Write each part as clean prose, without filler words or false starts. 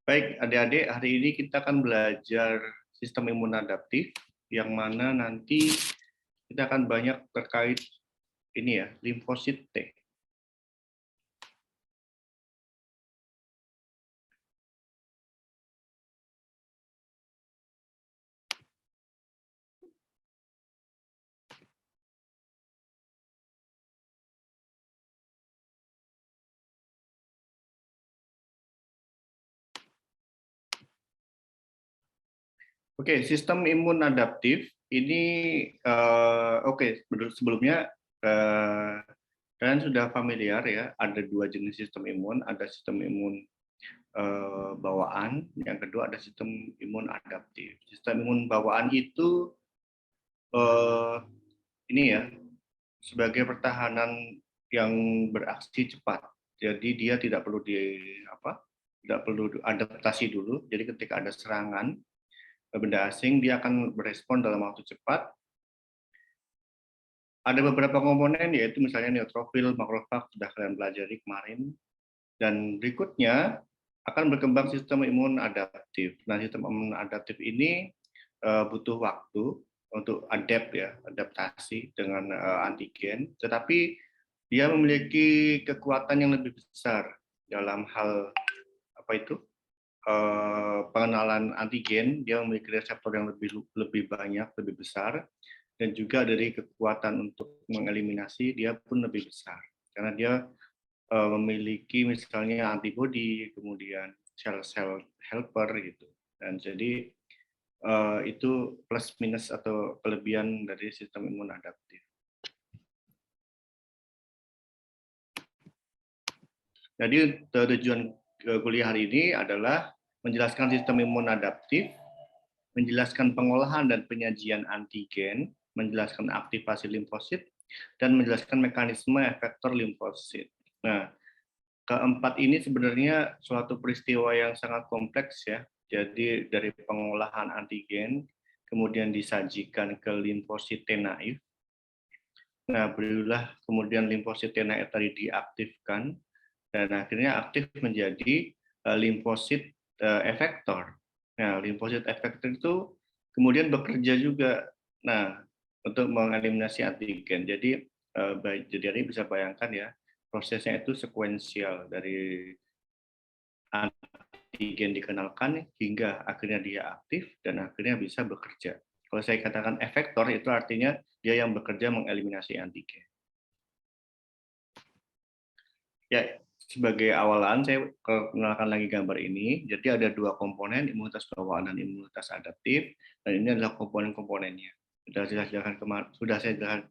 Baik, adik-adik, hari ini kita akan belajar sistem imun adaptif, yang mana nanti kita akan banyak terkait ini ya, limfosit T. Oke, sistem imun adaptif ini sebelumnya kalian sudah familiar ya, ada dua jenis sistem imun, ada sistem imun bawaan, yang kedua ada sistem imun adaptif. Sistem imun bawaan itu ini ya, sebagai pertahanan yang beraksi cepat. Jadi dia tidak perlu tidak perlu adaptasi dulu. Jadi ketika ada serangan benda asing, dia akan berespon dalam waktu cepat. Ada beberapa komponen, yaitu misalnya neutrofil, makrofag, sudah kalian pelajari kemarin. Dan berikutnya akan berkembang sistem imun adaptif. Nah, sistem imun adaptif ini butuh waktu untuk adaptasi dengan antigen, tetapi dia memiliki kekuatan yang lebih besar dalam hal pengenalan antigen. Dia memiliki reseptor yang lebih banyak, lebih besar, dan juga dari kekuatan untuk mengeliminasi dia pun lebih besar karena dia memiliki misalnya antibodi, kemudian sel-sel helper gitu. Dan jadi itu plus minus atau kelebihan dari sistem imun adaptif. Jadi tujuan kuliah hari ini adalah menjelaskan sistem imun adaptif, menjelaskan pengolahan dan penyajian antigen, menjelaskan aktivasi limfosit, dan menjelaskan mekanisme efektor limfosit. Nah, keempat ini sebenarnya suatu peristiwa yang sangat kompleks ya. Jadi dari pengolahan antigen, kemudian disajikan ke limfosit T naif. Nah, barulah kemudian limfosit T naif tadi diaktifkan, dan akhirnya aktif menjadi limfosit efektor. Nah, limfosit efektor itu kemudian bekerja juga, nah, untuk mengeliminasi antigen. Jadi ini bisa bayangkan ya, prosesnya itu sekuensial dari antigen dikenalkan hingga akhirnya dia aktif dan akhirnya bisa bekerja. Kalau saya katakan efektor, itu artinya dia yang bekerja mengeliminasi antigen. Ya, sebagai awalan saya kenalkan lagi gambar ini. Jadi ada dua komponen, imunitas bawaan dan imunitas adaptif, dan ini adalah komponen-komponennya. Sudah saya jelaskan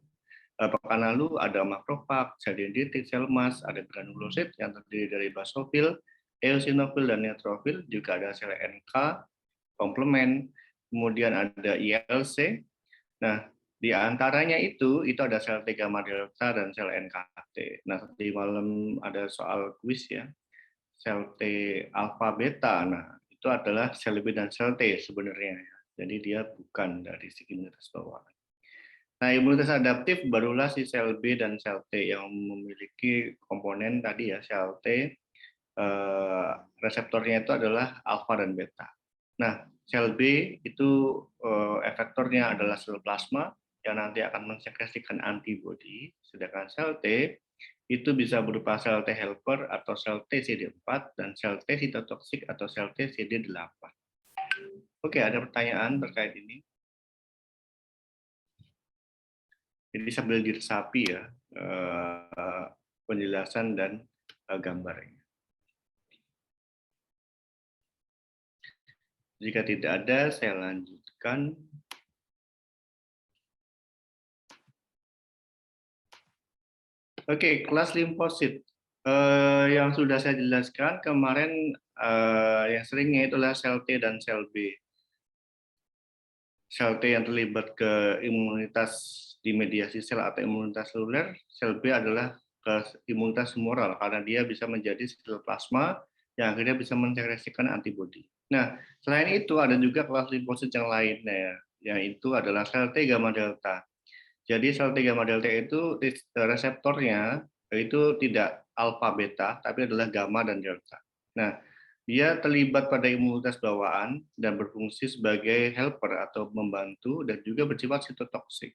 pekan lalu. Ada makrofag, sel dendritik, sel emas, ada granulosit yang terdiri dari basofil, eosinofil, dan neutrofil. Juga ada sel NK, komplement, kemudian ada ILC. Nah, di antaranya itu ada sel T gamma delta dan sel NKT. Nah, di malam ada soal kuis ya, sel T alpha beta. Nah, itu adalah sel B dan sel T sebenarnya. Jadi dia bukan dari segi imunitas bawaan. Nah, imunitas adaptif barulah si sel B dan sel T yang memiliki komponen tadi ya, sel T reseptornya itu adalah alfa dan beta. Nah, sel B itu efektornya adalah sel plasma yang nanti akan mensekresikan antibodi, sedangkan sel T itu bisa berupa sel T helper atau sel T CD4 dan sel T sitotoksik atau sel T CD8. Oke, ada pertanyaan terkait ini? Jadi sambil diresapi ya penjelasan dan gambarnya. Jika tidak ada, saya lanjutkan. Oke, kelas limfosit. Yang sudah saya jelaskan kemarin, yang seringnya itulah sel T dan sel B. Sel T yang terlibat ke imunitas di mediasi sel atau imunitas seluler, sel B adalah ke imunitas humoral karena dia bisa menjadi sel plasma yang akhirnya bisa mensekresikan antibodi. Nah, selain itu ada juga kelas limfosit yang lainnya, yaitu adalah sel T gamma delta. Jadi sel T gamma delta itu reseptornya itu tidak alfa beta tapi adalah gamma dan delta. Nah, Dia terlibat pada imunitas bawaan dan berfungsi sebagai helper atau membantu dan juga bersifat sitotoksik.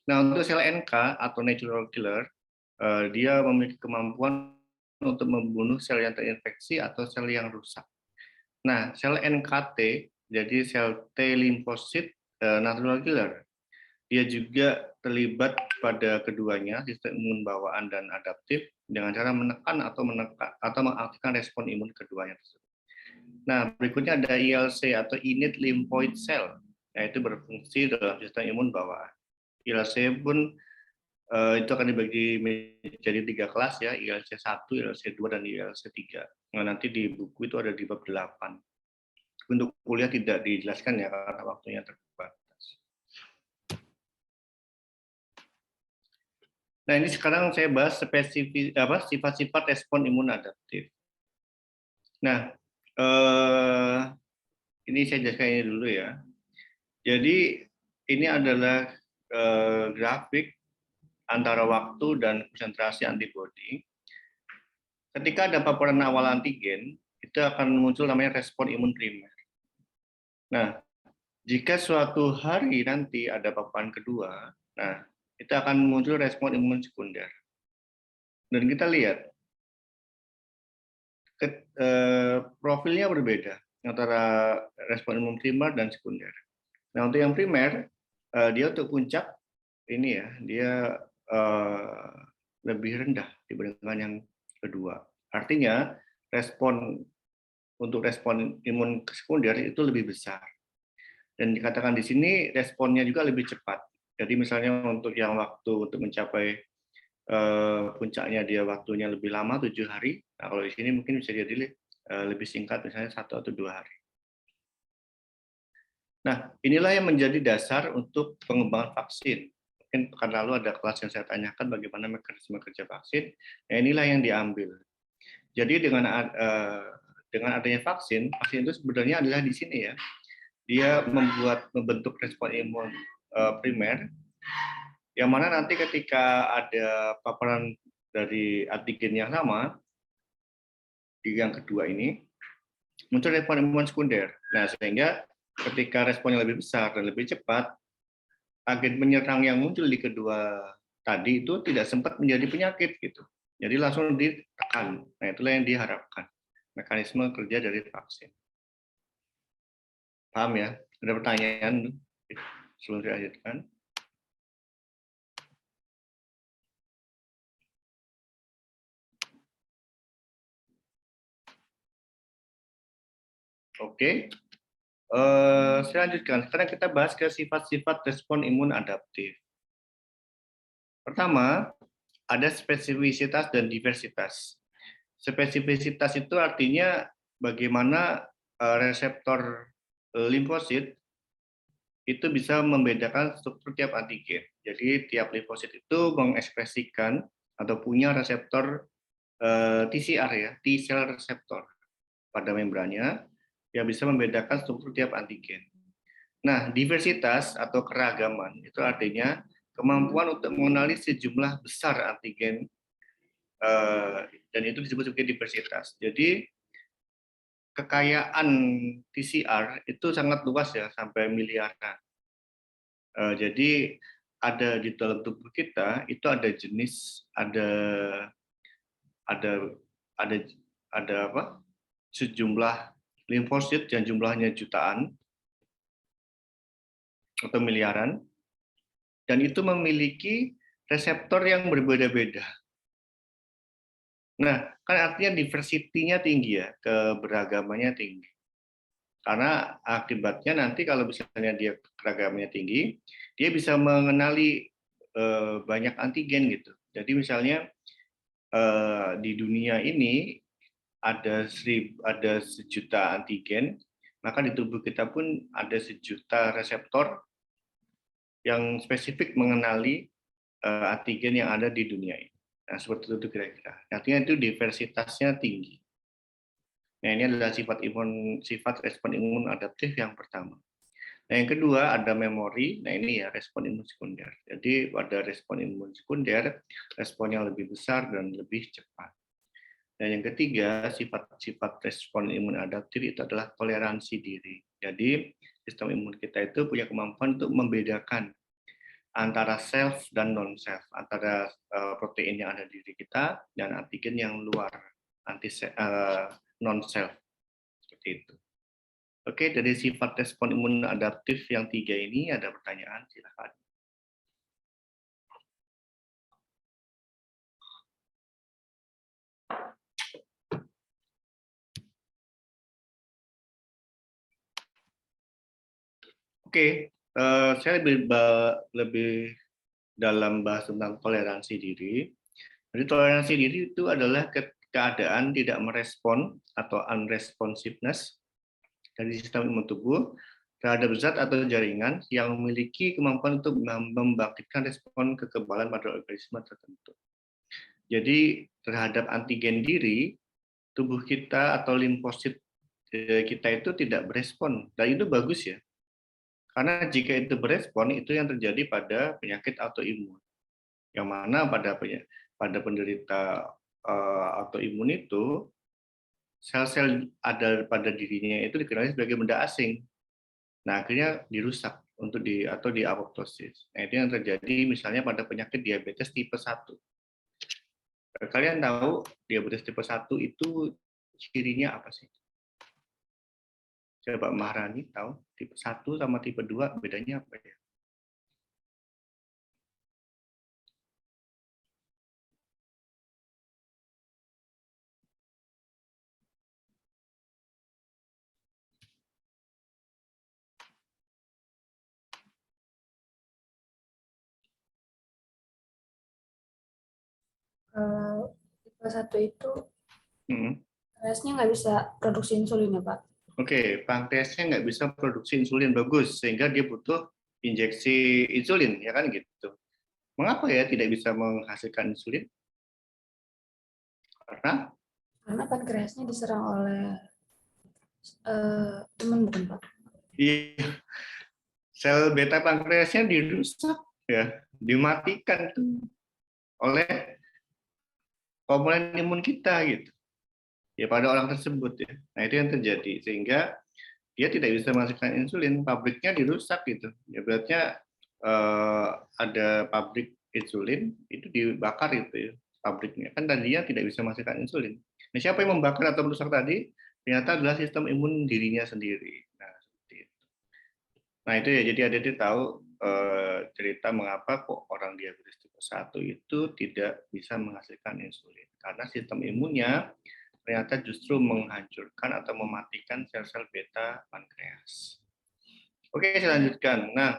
Nah, untuk sel NK atau natural killer, dia memiliki kemampuan untuk membunuh sel yang terinfeksi atau sel yang rusak. Nah, sel NKT, jadi sel T limfosit natural killer, dia juga terlibat pada keduanya, sistem imun bawaan dan adaptif, dengan cara menekan atau mengaktifkan respon imun keduanya tersebut. Nah, berikutnya ada ILC atau innate lymphoid cell, yaitu berfungsi dalam sistem imun bawaan. ILC pun itu akan dibagi menjadi 3 kelas ya, ILC 1, ILC 2, dan ILC 3. Nah, nanti di buku itu ada di bab 8. Untuk kuliah tidak dijelaskan ya karena waktunya terbatas. Nah, ini sekarang saya bahas sifat-sifat respon imun adaptif. Nah, ini saya jelaskan ini dulu ya. Jadi ini adalah grafik antara waktu dan konsentrasi antibodi. Ketika ada paparan awal antigen, itu akan muncul namanya respon imun primer. Nah, jika suatu hari nanti ada paparan kedua, nah itu akan muncul respon imun sekunder. Dan kita lihat profilnya berbeda antara respon imun primer dan sekunder. Nah, untuk yang primer, dia untuk puncak ini ya, dia lebih rendah dibandingkan yang kedua. Artinya respon imun sekunder itu lebih besar. Dan dikatakan di sini responnya juga lebih cepat. Jadi misalnya untuk yang waktu untuk mencapai puncaknya dia waktunya lebih lama 7 hari. Nah, kalau di sini mungkin bisa jadi lebih singkat, misalnya 1 atau 2 hari. Nah, inilah yang menjadi dasar untuk pengembangan vaksin. Mungkin pekan lalu ada kelas yang saya tanyakan bagaimana mekanisme kerja vaksin. Nah, inilah yang diambil. Jadi dengan adanya vaksin itu sebenarnya adalah di sini ya. Dia membentuk respon imun primer, yang mana nanti ketika ada paparan dari antigen yang sama, di yang kedua ini, muncul respon imun sekunder. Nah, sehingga ketika responnya lebih besar dan lebih cepat, agen penyerang yang muncul di kedua tadi itu tidak sempat menjadi penyakit gitu. Jadi langsung ditekan. Nah, itulah yang diharapkan. Mekanisme kerja dari vaksin. Paham ya? Ada pertanyaan sebelum saya lanjutkan? Oke. Saya lanjutkan. Sekarang kita bahas ke sifat-sifat respon imun adaptif. Pertama, ada spesifisitas dan diversitas. Spesifisitas itu artinya bagaimana reseptor limfosit itu bisa membedakan struktur tiap antigen. Jadi tiap limfosit itu mengekspresikan atau punya reseptor TCR ya, T-cell reseptor pada membrannya yang bisa membedakan struktur tiap antigen. Nah, diversitas atau keragaman itu artinya kemampuan untuk mengenali sejumlah besar antigen dan itu disebut sebagai diversitas. Jadi kekayaan TCR itu sangat luas ya, sampai miliaran. Jadi ada di dalam tubuh kita itu ada jenis, ada apa? Sejumlah limfosit yang jumlahnya jutaan atau miliaran, dan itu memiliki reseptor yang berbeda-beda. Nah, kan artinya diversity-nya tinggi ya, keberagamannya tinggi. Karena akibatnya nanti kalau misalnya dia keragamannya tinggi, dia bisa mengenali banyak antigen gitu. Jadi misalnya di dunia ini ada sejuta antigen, maka di tubuh kita pun ada sejuta reseptor yang spesifik mengenali antigen yang ada di dunia ini. Nah, seperti itu kira-kira. Artinya itu diversitasnya tinggi. Nah, ini adalah sifat respon imun adaptif yang pertama. Nah, yang kedua ada memori. Nah, ini ya respon imun sekunder. Jadi pada respon imun sekunder, responnya lebih besar dan lebih cepat. Dan yang ketiga, sifat-sifat respon imun adaptif itu adalah toleransi diri. Jadi, sistem imun kita itu punya kemampuan untuk membedakan antara self dan non self, antara protein yang ada di diri kita dan antigen yang luar, non self, seperti itu. Oke, dari sifat respon imun adaptif yang 3 ini ada pertanyaan, silakan. Oke, saya lebih dalam bahas tentang toleransi diri. Jadi toleransi diri itu adalah keadaan tidak merespon atau unresponsiveness dari sistem imun tubuh terhadap zat atau jaringan yang memiliki kemampuan untuk membangkitkan respon kekebalan pada organisme tertentu. Jadi terhadap antigen diri, tubuh kita atau limfosit kita itu tidak berespon, dan itu bagus ya. Karena jika itu berespon, itu yang terjadi pada penyakit autoimun. Yang mana pada penderita autoimun itu, sel-sel ada pada dirinya itu dikenali sebagai benda asing. Nah, akhirnya dirusak atau diapoptosis. Nah, itu yang terjadi misalnya pada penyakit diabetes tipe 1. Kalian tahu diabetes tipe 1 itu cirinya apa sih? Coba Maharani tahu tipe 1 sama tipe 2 bedanya apa ya? Kalau tipe 1 itu Hmm. pankreasnya nggak bisa produksi insulin ya, Pak? Oke, pankreasnya nggak bisa produksi insulin bagus, sehingga dia butuh injeksi insulin, ya kan gitu. Mengapa ya tidak bisa menghasilkan insulin? Karena pankreasnya diserang oleh teman bukan, Pak? Sel beta pankreasnya dirusak, ya, dimatikan tuh oleh komponen imun kita gitu. Ya pada orang tersebut ya. Nah itu yang terjadi sehingga dia tidak bisa menghasilkan insulin, pabriknya dirusak gitu. Ya berarti ada pabrik insulin itu dibakar itu ya pabriknya. Kan tadinya tidak bisa menghasilkan insulin. Nah, siapa yang membakar atau merusak tadi? Ternyata adalah sistem imun dirinya sendiri. Nah, seperti itu. Nah, itu ya jadi Aditi tahu cerita mengapa kok orang diabetes tipe 1 itu tidak bisa menghasilkan insulin. Karena sistem imunnya ternyata justru menghancurkan atau mematikan sel-sel beta pankreas. Oke, saya lanjutkan. Nah,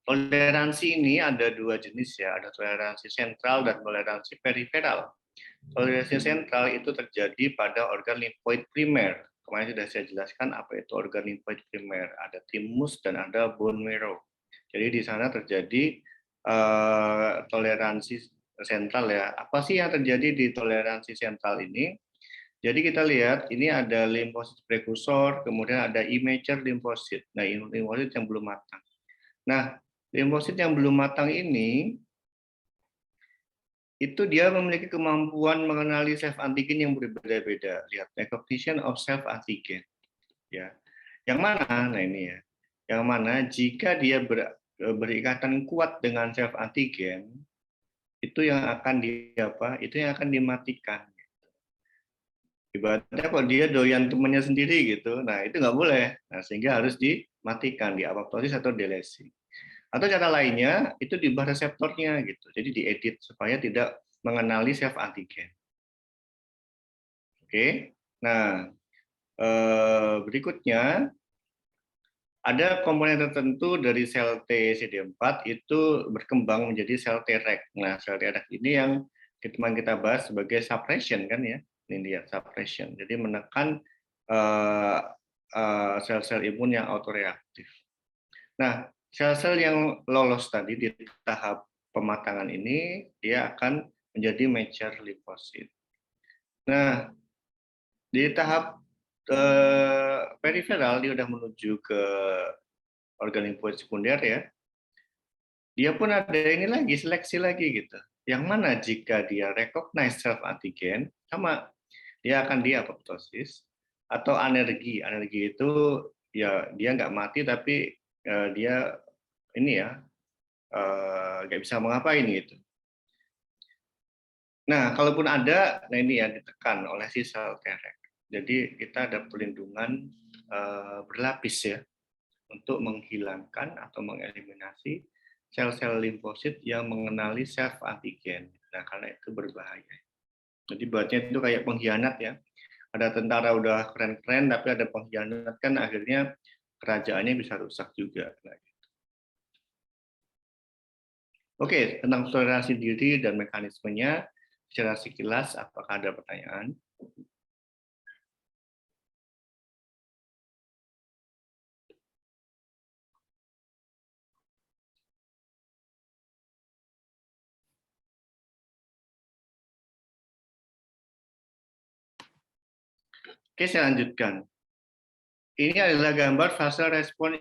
toleransi ini ada dua jenis ya, ada toleransi sentral dan toleransi periferal. Toleransi sentral itu terjadi pada organ limfoid primer. Kemarin sudah saya jelaskan apa itu organ limfoid primer. Ada thymus dan ada bone marrow. Jadi di sana terjadi toleransi sentral ya. Apa sih yang terjadi di toleransi sentral ini? Jadi kita lihat ini ada limfosit prekursor, kemudian ada immature limfosit. Nah, limfosit yang belum matang. Nah, limfosit yang belum matang ini itu dia memiliki kemampuan mengenali self antigen yang berbeda-beda. Lihat, recognition of self antigen. Ya, yang mana? Nah ini ya, yang mana jika dia berikatan kuat dengan self antigen, itu yang akan itu yang akan dimatikan. Ibaratnya kok dia doyan temannya sendiri gitu, nah itu nggak boleh. Nah sehingga harus dimatikan, diapoptosis atau delesi. Atau cara lainnya itu diubah reseptornya gitu, jadi diedit supaya tidak mengenali self antigen. Oke, nah berikutnya ada komponen tertentu dari sel T CD4 itu berkembang menjadi sel Treg. Nah, sel Treg ini yang kemarin kita bahas sebagai suppression kan ya. Ini dia suppression. Jadi menekan sel-sel imun yang autoreaktif. Nah, sel-sel yang lolos tadi di tahap pematangan ini dia akan menjadi mature limfosit. Nah, di tahap periferal dia sudah menuju ke organ limfoid sekunder ya, dia pun ada ini lagi, seleksi lagi gitu. Yang mana jika dia recognize self antigen, sama dia akan di apoptosis. Atau anergi. Anergi itu ya dia nggak mati tapi dia ini ya nggak bisa mengapain gitu. Nah, kalaupun ada, nah ini ya ditekan oleh si sel Treg. Jadi kita ada perlindungan berlapis ya untuk menghilangkan atau mengeliminasi sel-sel limfosit yang mengenali self antigen. Nah, karena itu berbahaya. Jadi buatnya itu kayak pengkhianat ya. Ada tentara udah keren-keren, tapi ada pengkhianat kan akhirnya kerajaannya bisa rusak juga. Nah, oke, tentang toleransi diri dan mekanismenya, secara sekilas apakah ada pertanyaan? Oke, saya lanjutkan. Ini adalah gambar fase respon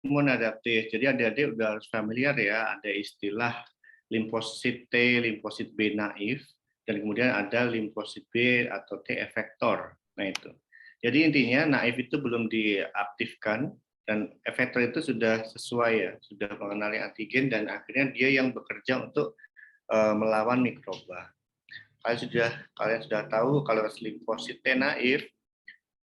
imun adaptif. Jadi adik-adik udah harus familiar ya, ada istilah limfosit T, limfosit B naif, dan kemudian ada limfosit B atau T efektor. Nah itu. Jadi intinya naif itu belum diaktifkan dan efektor itu sudah sesuai ya, sudah mengenali antigen dan akhirnya dia yang bekerja untuk melawan mikroba. Kalian sudah tahu kalau limfosit T naif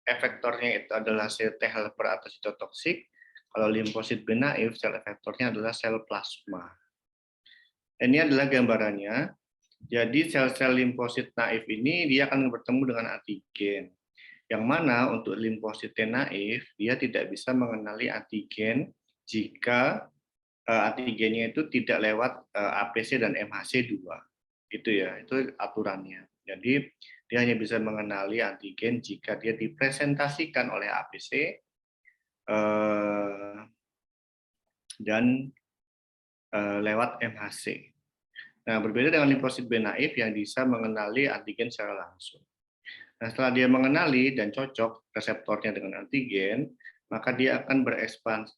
efektornya itu adalah sel T helper atau sitotoksik. Kalau limfosit B naif, sel efektornya adalah sel plasma. Ini adalah gambarannya. Jadi sel-sel limfosit naif ini dia akan bertemu dengan antigen. Yang mana untuk limfosit T naif, dia tidak bisa mengenali antigen jika antigennya itu tidak lewat APC dan MHC2. Itu ya, itu aturannya. Jadi dia hanya bisa mengenali antigen jika dia dipresentasikan oleh APC dan lewat MHC. Nah, berbeda dengan limfosit B naif yang bisa mengenali antigen secara langsung. Nah, setelah dia mengenali dan cocok reseptornya dengan antigen, maka dia akan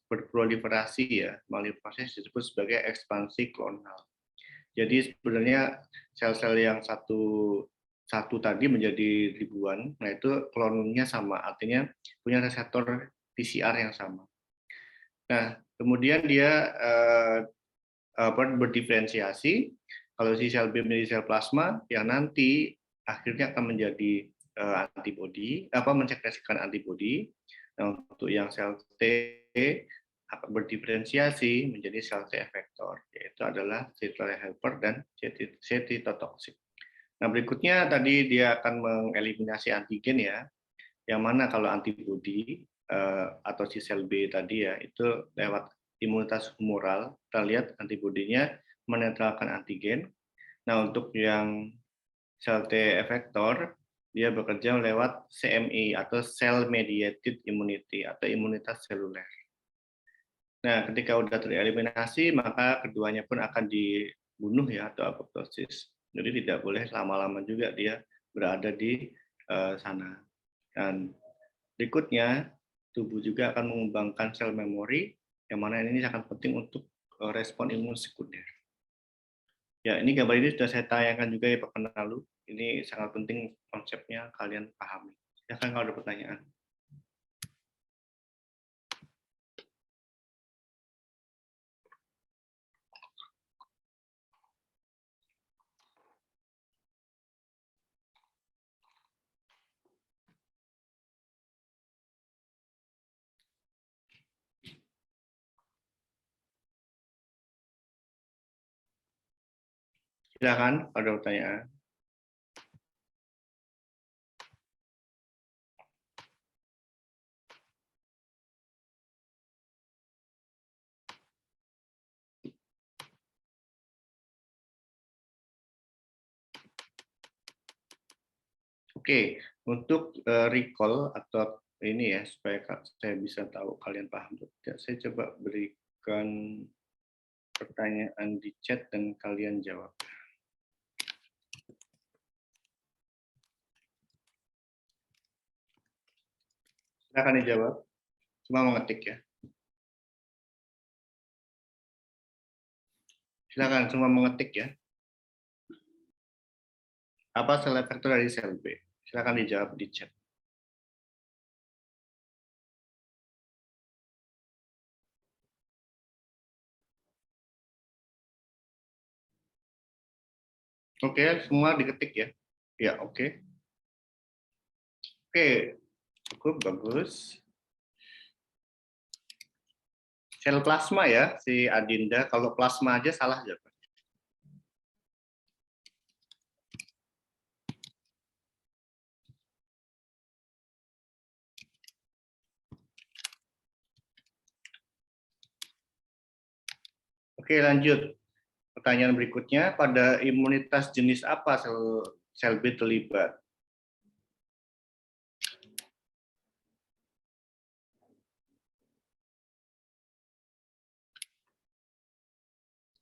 berproliferasi ya, melalui proses disebut sebagai ekspansi klonal. Jadi sebenarnya sel-sel yang satu tadi menjadi ribuan, nah itu klonnya sama, artinya punya reseptor TCR yang sama. Nah, kemudian dia berdiferensiasi. Kalau si sel B menjadi sel plasma, yang nanti akhirnya akan menjadi antibodi, mensekresikan antibodi. Nah, untuk yang sel T akan berdiferensiasi menjadi sel T efektor, yaitu adalah T helper dan cytotoxic. Nah, berikutnya tadi dia akan mengeliminasi antigen ya, yang mana kalau antibodi atau si sel B tadi ya, itu lewat imunitas humoral, kita lihat antibodinya menetralkan antigen. Nah, untuk yang sel T efektor, dia bekerja lewat CMI atau cell mediated immunity atau imunitas seluler. Nah, ketika sudah tereliminasi, maka keduanya pun akan dibunuh ya atau apoptosis. Jadi tidak boleh lama-lama juga dia berada di sana. Dan berikutnya, tubuh juga akan mengembangkan sel memori, yang mana ini sangat penting untuk respon imun sekunder. Ya, ini gambar ini sudah saya tayangkan juga ya Pak Penalu. Ini sangat penting konsepnya kalian pahami. Silahkan kalau ada pertanyaan. Silahkan kalau ada pertanyaan. Oke, untuk recall atau ini ya supaya saya bisa tahu kalian paham atau tidak, saya coba berikan pertanyaan di chat dan kalian jawab. Silakan dijawab, cuma mengetik ya. Silakan cuma mengetik ya. Apa sel efektor dari sel B? Silakan dijawab di chat. Oke, semua diketik ya. Ya, oke. Oke, cukup bagus. Sel plasma ya, si Adinda. Kalau plasma aja salah ya, Pak. Oke, lanjut. Pertanyaan berikutnya, pada imunitas jenis apa sel B terlibat?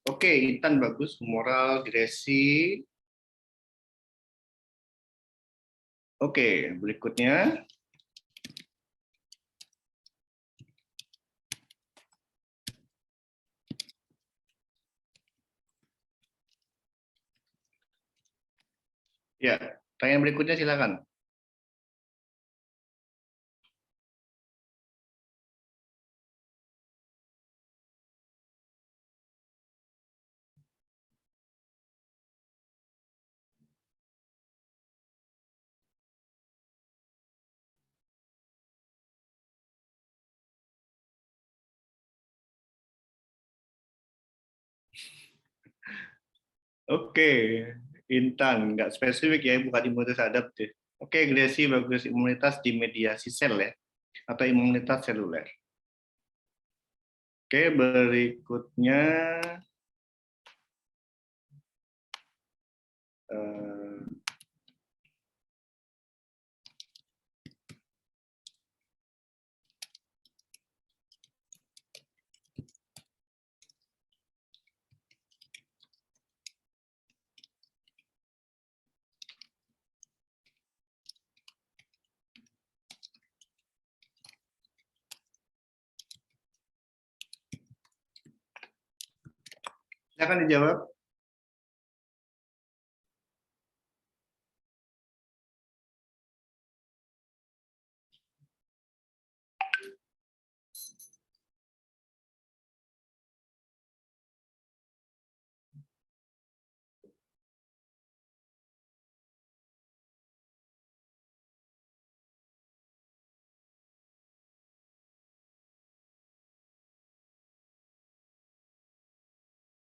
Oke, Intan bagus. Humoral, Gresi. Oke, berikutnya. Ya, pertanyaan berikutnya silakan. Oke, Intan, nggak spesifik ya, bukan imunitas adaptif. Oke, Gresi bagus, imunitas di mediasi sel ya, atau imunitas seluler. Oke, berikutnya eh, silakan dijawab.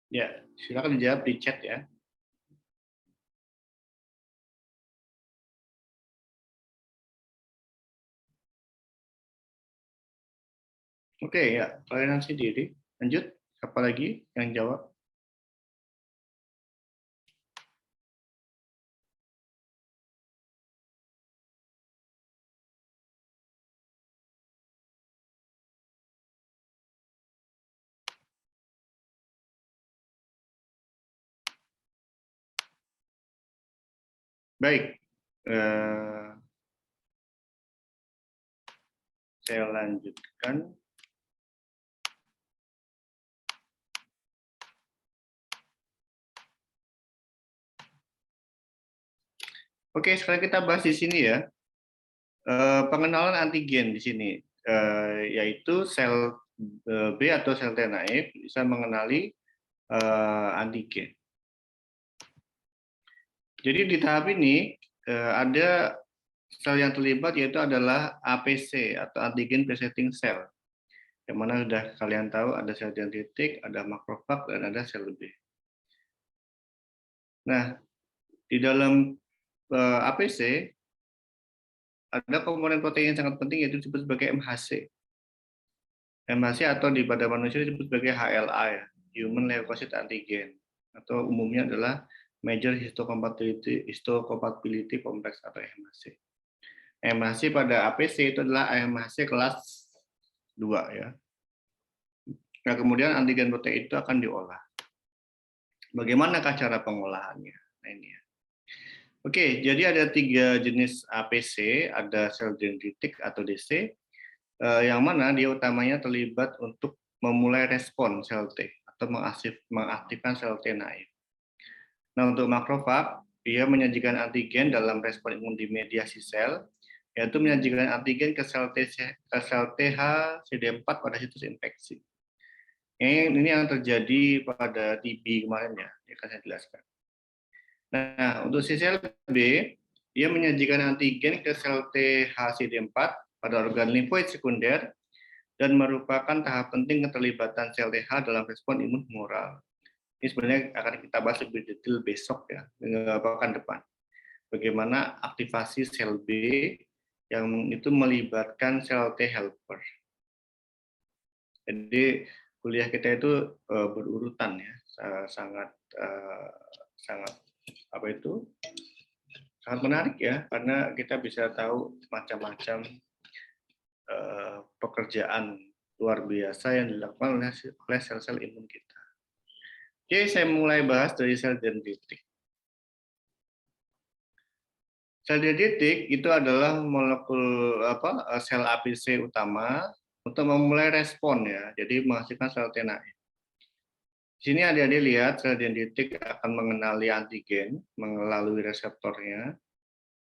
Ya, silakan dijawab di chat ya. Oke, ya, toleransi diri. Lanjut, apa lagi yang jawab? Baik, eh, saya lanjutkan. Oke, sekarang kita bahas di sini ya. Pengenalan antigen di sini, yaitu sel B atau sel T naif bisa mengenali antigen. Jadi di tahap ini ada sel yang terlibat yaitu adalah APC atau antigen presenting cell, yang mana sudah kalian tahu ada sel dendritik, ada makrofag, dan ada sel B. Nah, di dalam APC ada komponen protein yang sangat penting yaitu disebut sebagai MHC. MHC atau pada manusia disebut sebagai HLA ya, Human Leukocyte Antigen, atau umumnya adalah Major Histocompatibility Complex atau MHC. MHC pada APC itu adalah MHC kelas 2 ya. Nah, kemudian antigen protein itu akan diolah. Bagaimanakah cara pengolahannya? Nah, ini ya. Oke, jadi ada 3 jenis APC, ada sel dendritik atau DC, yang mana dia utamanya terlibat untuk memulai respon sel T atau mengaktifkan sel T naif. Nah, untuk makrofag dia menyajikan antigen dalam respon imun di mediasi sel, yaitu menyajikan antigen ke sel TH CD4 pada situs infeksi. Ini yang terjadi pada TB kemarin ya, akan saya jelaskan. Nah, untuk si sel B, dia menyajikan antigen ke sel THCD4 pada organ limfoid sekunder dan merupakan tahap penting keterlibatan sel TH dalam respon imun humoral. Ini sebenarnya akan kita bahas lebih detail besok ya, pekan depan. Bagaimana aktivasi sel B yang itu melibatkan sel T helper. Jadi kuliah kita itu berurutan ya, sangat apa itu sangat menarik ya, karena kita bisa tahu macam-macam pekerjaan luar biasa yang dilakukan oleh sel-sel imun kita. Oke, saya mulai bahas dari sel dendritik. Sel dendritik itu adalah molekul sel APC utama untuk memulai respon ya, jadi menghasilkan sel T naif. Di sini adik-adik lihat sel dendritik akan mengenali antigen melalui reseptornya.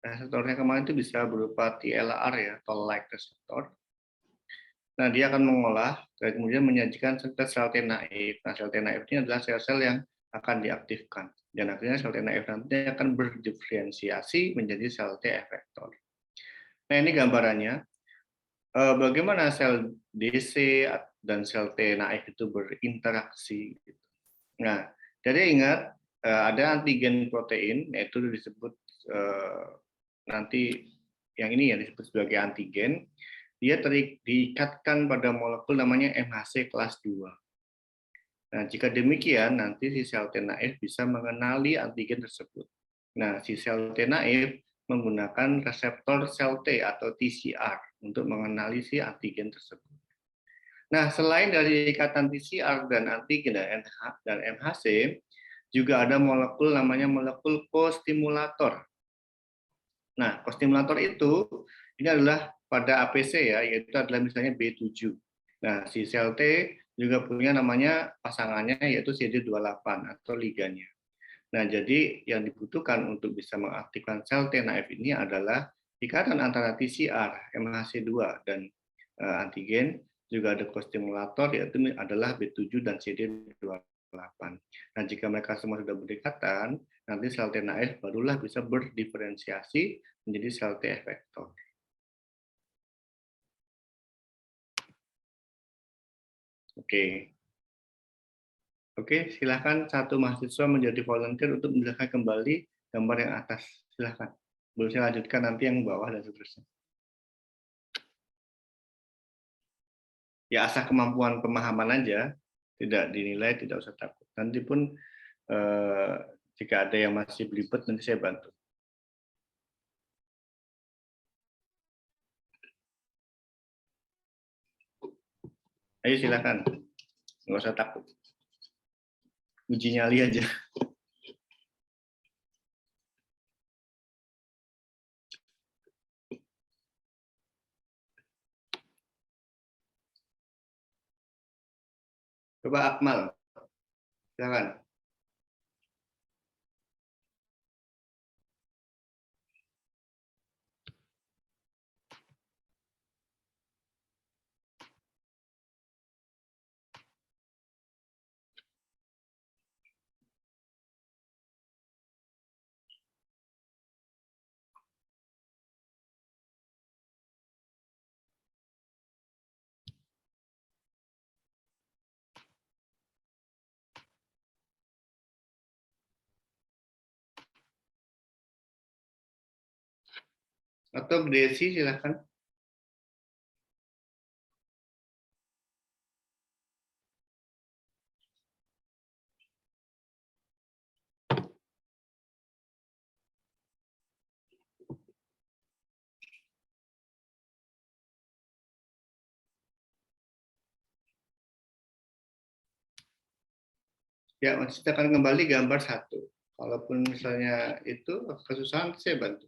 Reseptornya kemarin itu bisa berupa TLR ya, toll-like reseptor. Nah, dia akan mengolah dan kemudian menyajikan sel T naif. Nah, sel T naif ini adalah sel-sel yang akan diaktifkan. Dan akhirnya sel T naif nanti akan berdiferensiasi menjadi sel T efektor. Nah, ini gambarannya. Bagaimana sel DC dan sel T naif itu berinteraksi. Nah, jadi ingat ada antigen protein, yaitu disebut nanti yang ini ya disebut sebagai antigen. Dia diikatkan pada molekul namanya MHC kelas 2. Nah, jika demikian, nanti si sel T naif bisa mengenali antigen tersebut. Nah, si sel T naif menggunakan reseptor sel T atau TCR untuk mengenali si antigen tersebut. Nah, selain dari ikatan TCR dan antigen dan MHC, juga ada molekul namanya molekul kostimulator. Nah, kostimulator itu ini adalah pada APC ya, yaitu adalah misalnya B7. Nah, si sel T juga punya namanya pasangannya yaitu CD28 atau ligannya. Nah, jadi yang dibutuhkan untuk bisa mengaktifkan sel T naif ini adalah ikatan antara TCR, MHC2 dan antigen, juga ada kostimulator yaitu adalah B7 dan CD28. Nah, jika mereka semua sudah berdekatan, nanti sel T naif barulah bisa berdiferensiasi menjadi sel T efektor. Oke, silakan satu mahasiswa menjadi volunteer untuk menjelaskan kembali gambar yang atas. Silakan. Boleh saya lanjutkan nanti yang bawah dan seterusnya. Ya asah kemampuan pemahaman aja, tidak dinilai, tidak usah takut. Nanti pun jika ada yang masih belibet nanti saya bantu. Ayo silakan, nggak usah takut. Uji nyali aja. Coba Akmal, silakan. Atau Desi silakan. Ya, kita akan kembali gambar 1. Kalaupun misalnya itu kesusahan, saya bantu.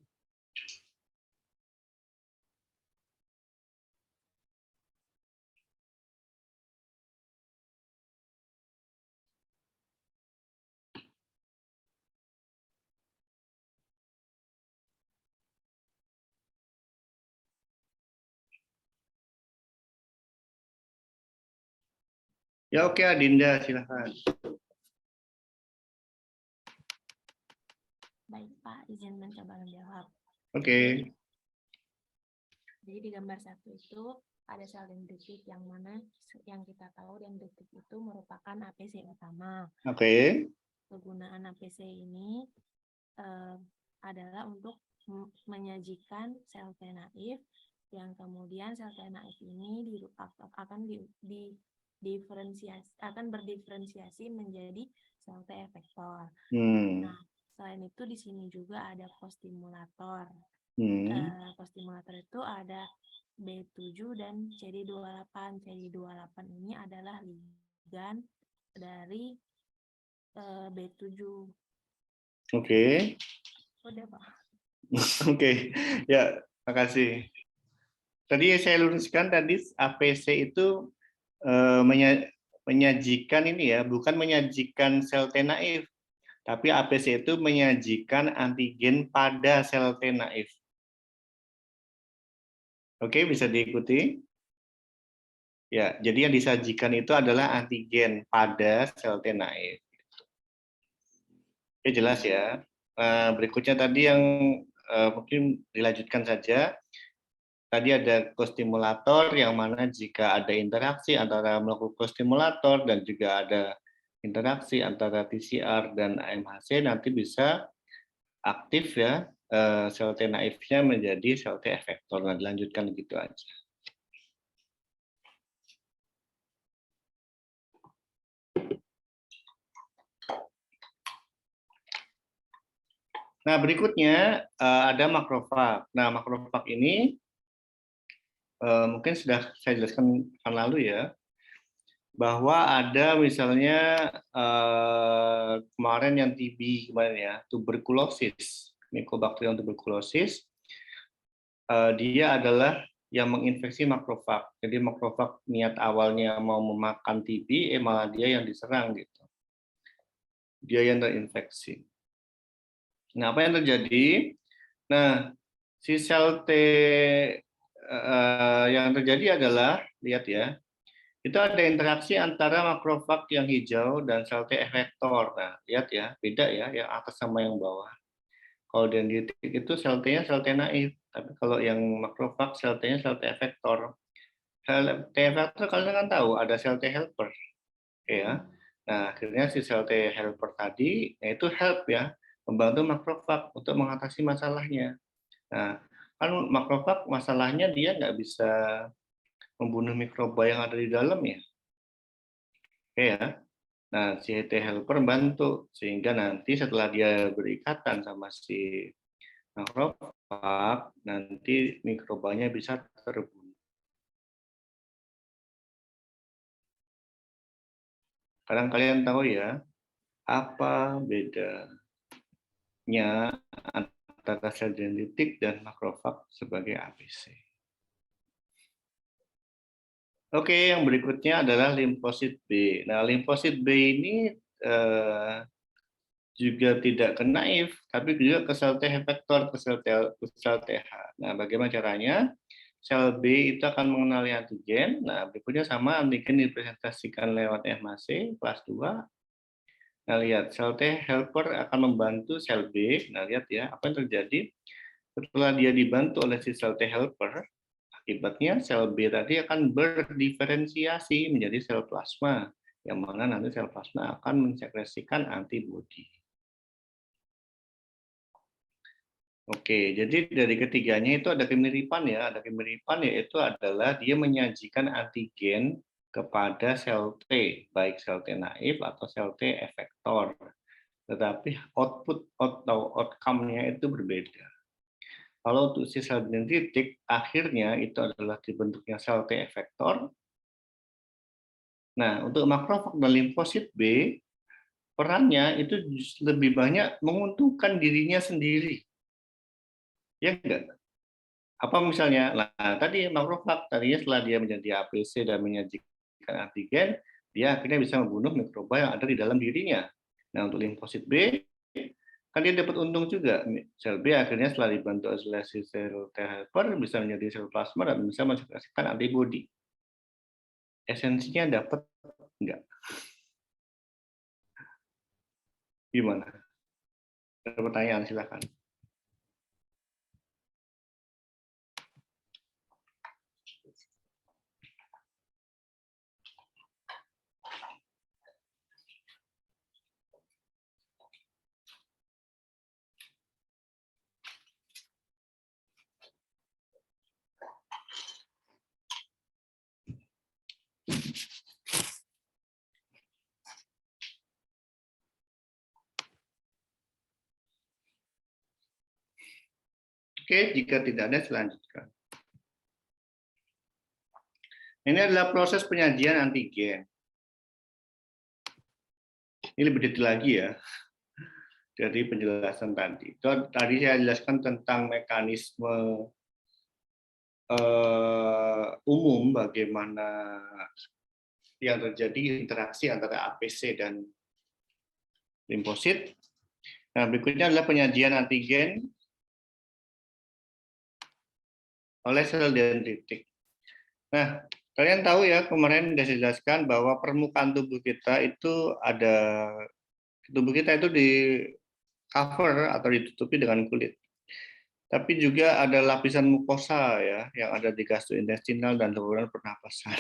Ya oke, Adinda, silakan. Baik Pak, izin mencoba menjawab. Oke. Jadi di gambar 1 itu ada sel dendritik yang mana yang kita tahu dendritik itu merupakan APC utama. Oke. Kegunaan APC ini adalah untuk menyajikan sel T naif yang kemudian sel T naif ini akan berdiferensiasi menjadi sel T efektor. Nah, selain itu di sini juga ada kostimulator. Kostimulator itu ada B7 dan CD28. CD28 ini adalah ligan dari B7. Oke. Udah, Pak. Oke. Ya, makasih. Tadi saya luruskan tadi APC itu menyajikan ini ya, bukan menyajikan sel T naif, tapi APC itu menyajikan antigen pada sel T naif. Oke, bisa diikuti? Ya, jadi yang disajikan itu adalah antigen pada sel T naif. Oke, jelas ya. Berikutnya tadi yang mungkin dilanjutkan saja. Tadi ada kostimulator yang mana jika ada interaksi antara molekul kostimulator dan juga ada interaksi antara TCR dan AMHC nanti bisa aktif ya sel T naifnya menjadi sel T efektor. Nah, dilanjutkan gitu aja. Nah, berikutnya ada makrofag. Nah, makrofag ini mungkin sudah saya jelaskan kan lalu ya, bahwa ada misalnya kemarin yang TB kemarin ya, tuberkulosis, Mycobacterium tuberculosis, dia adalah yang menginfeksi makrofag. Jadi makrofag niat awalnya mau memakan TB, malah dia yang diserang gitu. Dia yang terinfeksi. Nah, apa yang terjadi? Nah, si sel T yang terjadi adalah, lihat ya, itu ada interaksi antara makrofag yang hijau dan sel T efektor. Nah, lihat ya, beda ya, yang atas sama yang bawah. Kalau dendritik itu sel T-nya sel T naif, tapi kalau yang makrofag sel T-nya sel T efektor. Sel T efektor kalian kan tahu ada sel T helper, ya. Nah, akhirnya si sel T helper tadi, yaitu help ya, membantu makrofag untuk mengatasi masalahnya. Nah, kan makrofag masalahnya dia nggak bisa membunuh mikroba yang ada di dalam ya. Oke ya. Nah, si T helper bantu sehingga nanti setelah dia berikatan sama si makrofag, nanti mikrobanya bisa terbunuh. Sekarang kalian tahu ya, apa bedanya antara sel dendritik dan makrofag sebagai APC. Oke, yang berikutnya adalah limfosit B. Nah, limfosit B ini juga tidak ke naif, tapi juga ke sel T efektor, ke sel TH. Nah, bagaimana caranya? Sel B itu akan mengenali antigen. Nah, berikutnya sama antigen dipresentasikan lewat MHC kelas 2. Nah, lihat, sel T helper akan membantu sel B. Nah, lihat ya, apa yang terjadi? Setelah dia dibantu oleh si sel T helper, akibatnya sel B tadi akan berdiferensiasi menjadi sel plasma, yang mana nanti sel plasma akan mensekresikan antibodi. Oke, jadi dari ketiganya itu ada kemiripan ya, yaitu adalah dia menyajikan antigen kepada sel T, baik sel T naif atau sel T efektor. Tetapi output atau outcome-nya itu berbeda. Kalau untuk si sel dendritik, akhirnya itu adalah dibentuknya sel T efektor. Nah, untuk makrofag dan limfosit B, perannya itu lebih banyak menguntungkan dirinya sendiri. Ya enggak? Apa misalnya? Nah, tadi makrofag tadinya setelah dia menjadi APC dan menyajikan antigen, dia akhirnya bisa membunuh mikroba yang ada di dalam dirinya. Nah, untuk limfosit B, kan dia dapat untung juga. Sel B akhirnya setelah dibantu oleh sel T helper bisa menjadi sel plasma dan bisa mensekresikan antibodi. Esensinya dapat Enggak. Gimana? Ada pertanyaan, silakan. Oke, jika tidak ada, selanjutkan. Ini adalah proses penyajian antigen. Ini lebih detail lagi ya dari penjelasan tadi. Tadi saya jelaskan tentang mekanisme umum bagaimana yang terjadi interaksi antara APC dan limfosit. Nah, berikutnya adalah penyajian antigen oleh sel dendritik. Nah, kalian tahu ya, kemarin sudah saya jelaskan bahwa permukaan tubuh kita itu di cover atau ditutupi dengan kulit. Tapi juga ada lapisan mukosa ya, yang ada di gastrointestinal dan saluran pernapasan.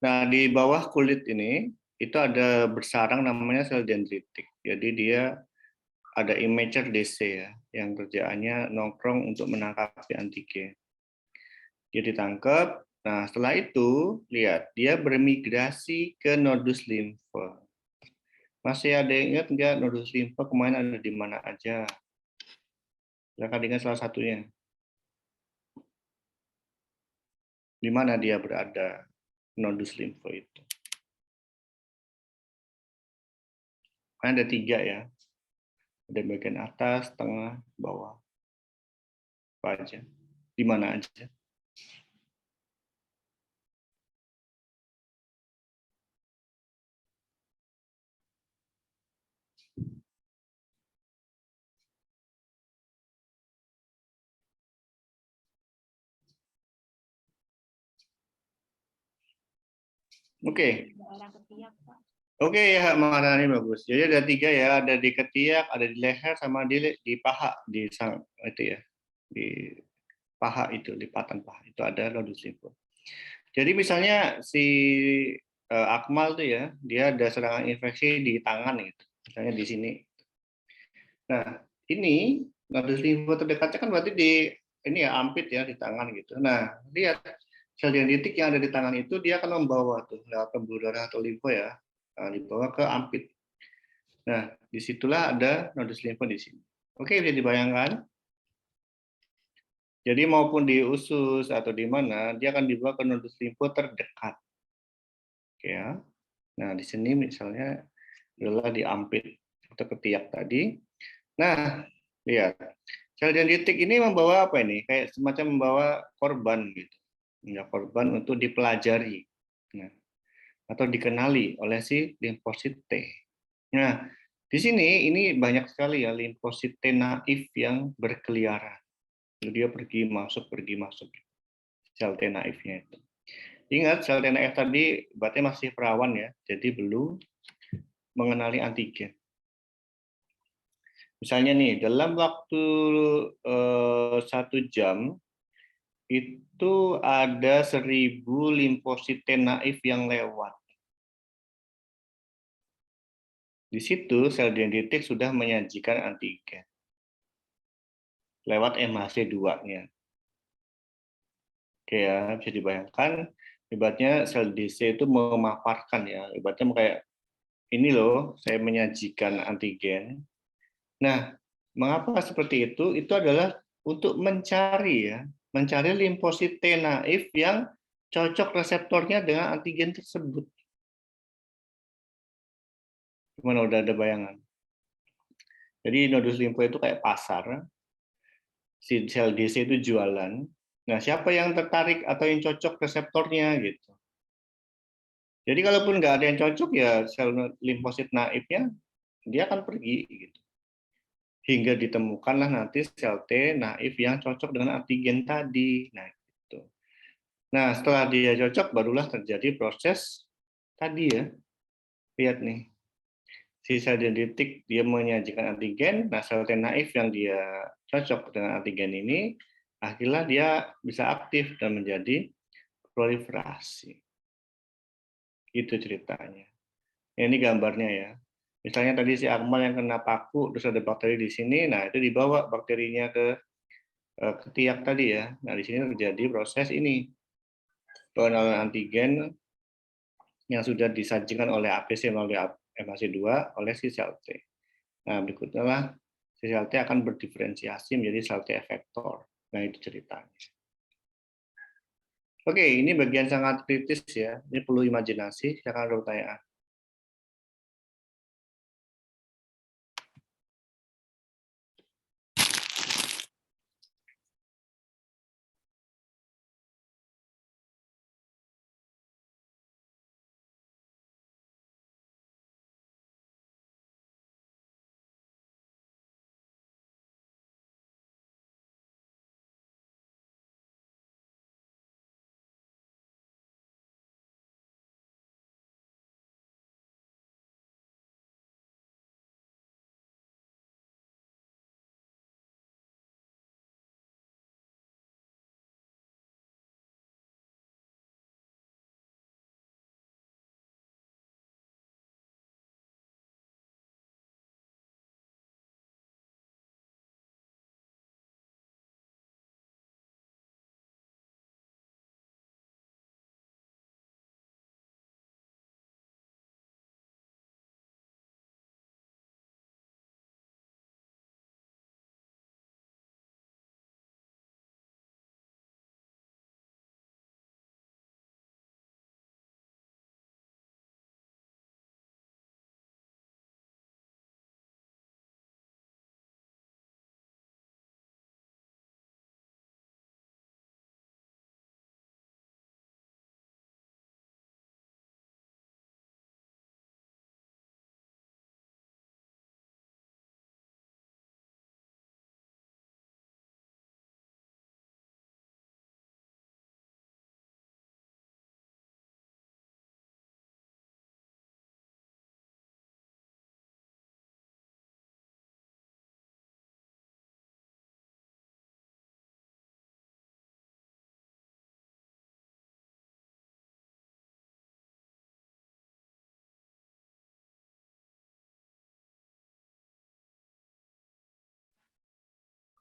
Nah, di bawah kulit ini itu ada bersarang namanya sel dendritik. Jadi dia ada imager DC ya, yang kerjaannya nongkrong untuk menangkap antigen. Dia ditangkap. Nah, setelah itu lihat dia bermigrasi ke nodus limfa. Masih ada yang ingat nggak nodus limfa kemarin ada di mana aja? Silakan ingat salah satunya. Di mana dia berada nodus limfa itu? Kan ada 3 ya. Ada bagian atas, tengah, bawah. Apa aja? Di mana aja? Oke. Daerah ketiak, Pak. Oke ya, Maharani bagus. Jadi ada 3 ya, ada di ketiak, ada di leher, sama di paha, di sang itu ya, di paha itu, lipatan paha itu ada nodus limfa. Jadi misalnya si Akmal tuh ya, dia ada serangan infeksi di tangan gitu, misalnya di sini. Nah, ini nodus limfa terdekatnya kan berarti di ini ya ampit ya di tangan gitu. Nah, lihat sel dendritik yang ada di tangan itu dia akan membawa tuh lewat pembuluh darah atau limfa ya, dibawa ke ampit. Nah, disitulah ada nodus limfa di sini. Oke, bisa dibayangkan. Jadi maupun di usus atau di mana, dia akan dibawa ke nodus limfa terdekat. Oke ya. Nah, di sini misalnya adalah di ampit atau ketiak tadi. Nah, lihat. Sel dendritik ini membawa apa ini? Kayak semacam membawa korban gitu. Ya, korban untuk dipelajari. Nah, atau dikenali oleh si limfosit T. Nah, di sini ini banyak sekali ya limfosit T naif yang berkeliaran. Dia pergi masuk sel T naifnya itu. Ingat sel T naif tadi berarti masih perawan ya, jadi belum mengenali antigen. Misalnya nih dalam waktu 1 jam itu ada 1000 limfosit T naif yang lewat. Di situ sel dendritik sudah menyajikan antigen lewat MHC2-nya. Oke ya, bisa dibayangkan ibaratnya sel DC itu memaparkan ya, ibaratnya kayak ini loh, saya menyajikan antigen. Nah, mengapa seperti itu? Itu adalah untuk mencari ya, mencari limfosit T naif yang cocok reseptornya dengan antigen tersebut. Gimana, udah ada bayangan? Jadi nodus limfa itu kayak pasar, si sel DC itu jualan. Nah, siapa yang tertarik atau yang cocok reseptornya gitu. Jadi kalaupun nggak ada yang cocok ya sel limfosit naifnya dia akan pergi gitu. Hingga ditemukanlah nanti sel T naif yang cocok dengan antigen tadi. Nah, gitu. Nah, setelah dia cocok, barulah terjadi proses tadi ya. Lihat nih, si sel dendritik dia menyajikan antigen, nah sel T naif yang dia cocok dengan antigen ini, akhirnya dia bisa aktif dan menjadi proliferasi. Itu ceritanya. Ini gambarnya ya. Misalnya tadi si Akmal yang kena paku, terus ada bakteri di sini, nah itu dibawa bakterinya ke ketiak tadi ya. Nah di sini terjadi proses ini, pengenalan antigen yang sudah disajikan oleh APC melalui MHC2 oleh si sel T. Nah berikutnya lah si sel T akan berdiferensiasi menjadi sel T efektor. Nah itu ceritanya. Oke, ini bagian sangat kritis ya. Ini perlu imajinasi. Silakan ada pertanyaan.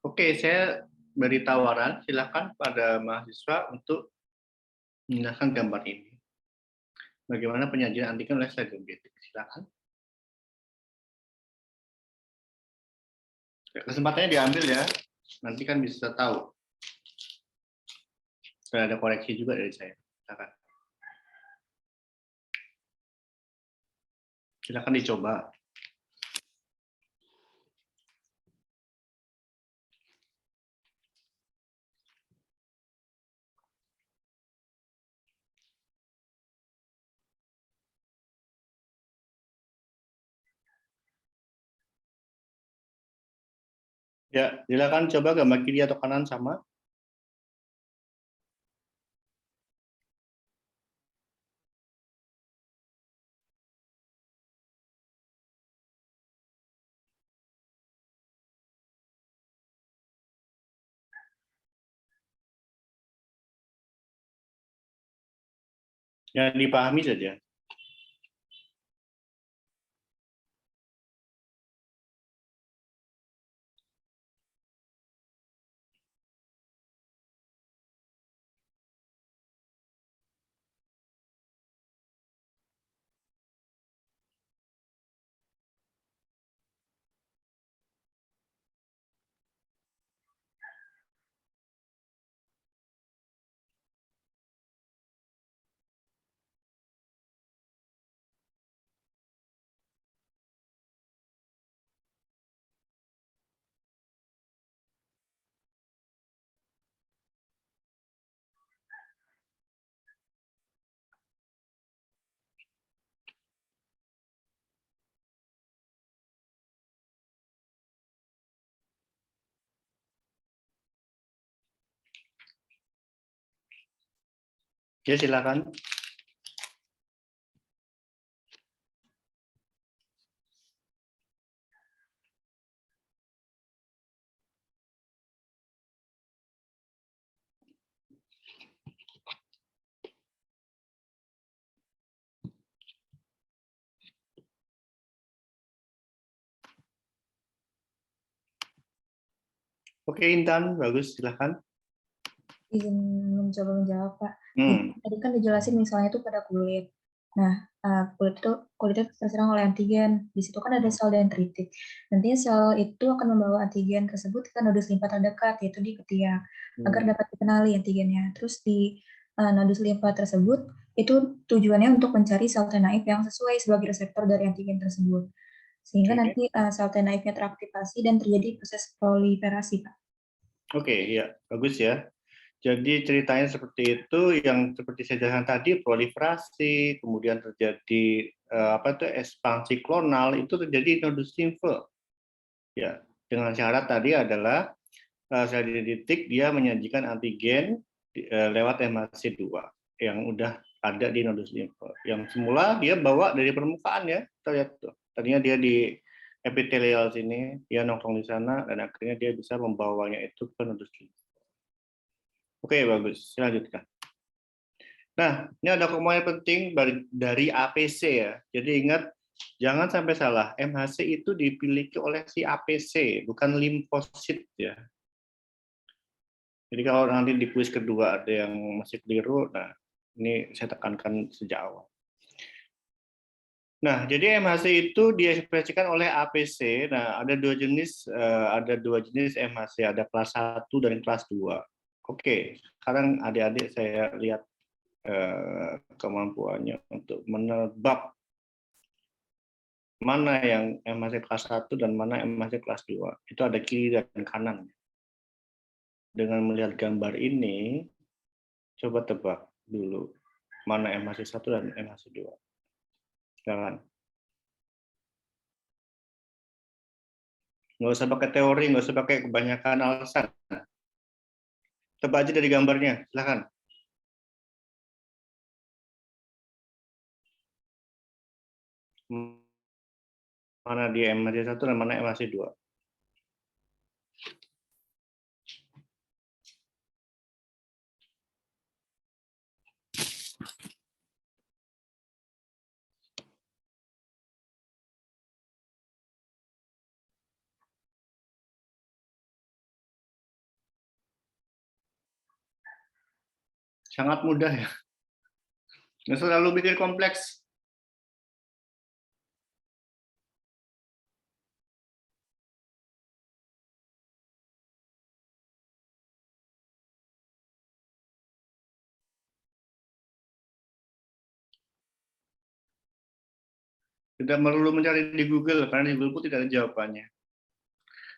Oke, saya beri tawaran, silakan pada mahasiswa untuk menggunakan gambar ini. Bagaimana penyajian antigen oleh sel dendritik? Silakan. Kesempatannya diambil ya, nanti kan bisa tahu. Sudah ada koreksi juga dari saya. Silakan. Silakan dicoba. Ya, silakan coba gambar kiri atau kanan sama. Yang dipahami saja. Ya, silakan. Oke, Intan, bagus, silakan. Izin mencoba menjawab, Pak. Hmm. Tadi kan dijelasin misalnya itu pada kulit. Nah, kulitnya terserang oleh antigen. Di situ kan ada sel dendritik. Nantinya sel itu akan membawa antigen tersebut ke nodus limfa terdekat, yaitu di ketiak, agar dapat dikenali antigennya. Terus di nodus limfa tersebut, itu tujuannya untuk mencari sel T naif yang sesuai sebagai reseptor dari antigen tersebut. Sehingga nanti sel T naifnya teraktivasi dan terjadi proses proliferasi, Pak. Oke, ya, bagus ya. Jadi ceritanya seperti itu, yang seperti saya jelaskan tadi, proliferasi, kemudian terjadi ekspansi klonal, itu terjadi nodus limfa. Ya, dengan syarat tadi adalah sel dendritik dia menyajikan antigen lewat MHC2 yang udah ada di nodus limfa. Yang semula dia bawa dari permukaan ya, kita lihat tuh. Tadinya dia di epitelial sini, dia nongkrong di sana, dan akhirnya dia bisa membawanya itu ke nodus limfa. Oke, bagus. Lanjutkan. Nah, ini ada komponen penting dari APC ya. Jadi ingat, jangan sampai salah. MHC itu dimiliki oleh si APC, bukan limfosit ya. Jadi kalau nanti di kuis kedua ada yang masih keliru, nah ini saya tekankan sejak awal. Nah, jadi MHC itu diekspresikan oleh APC. Nah, ada dua jenis MHC, ada kelas 1 dan kelas 2. Oke, sekarang adik-adik saya lihat kemampuannya untuk menebak mana yang MHC kelas 1 dan mana MHC kelas 2. Itu ada kiri dan kanan. Dengan melihat gambar ini, coba tebak dulu mana MHC 1 dan MHC 2. Jangan. Nggak usah pakai teori, nggak usah pakai kebanyakan alasan. Tebak aja dari gambarnya, silakan. Mana dia MHC 1 dan mana MHC 2. Sangat mudah ya. Nggak selalu bikin kompleks. Tidak perlu mencari di Google, karena di Google pun tidak ada jawabannya.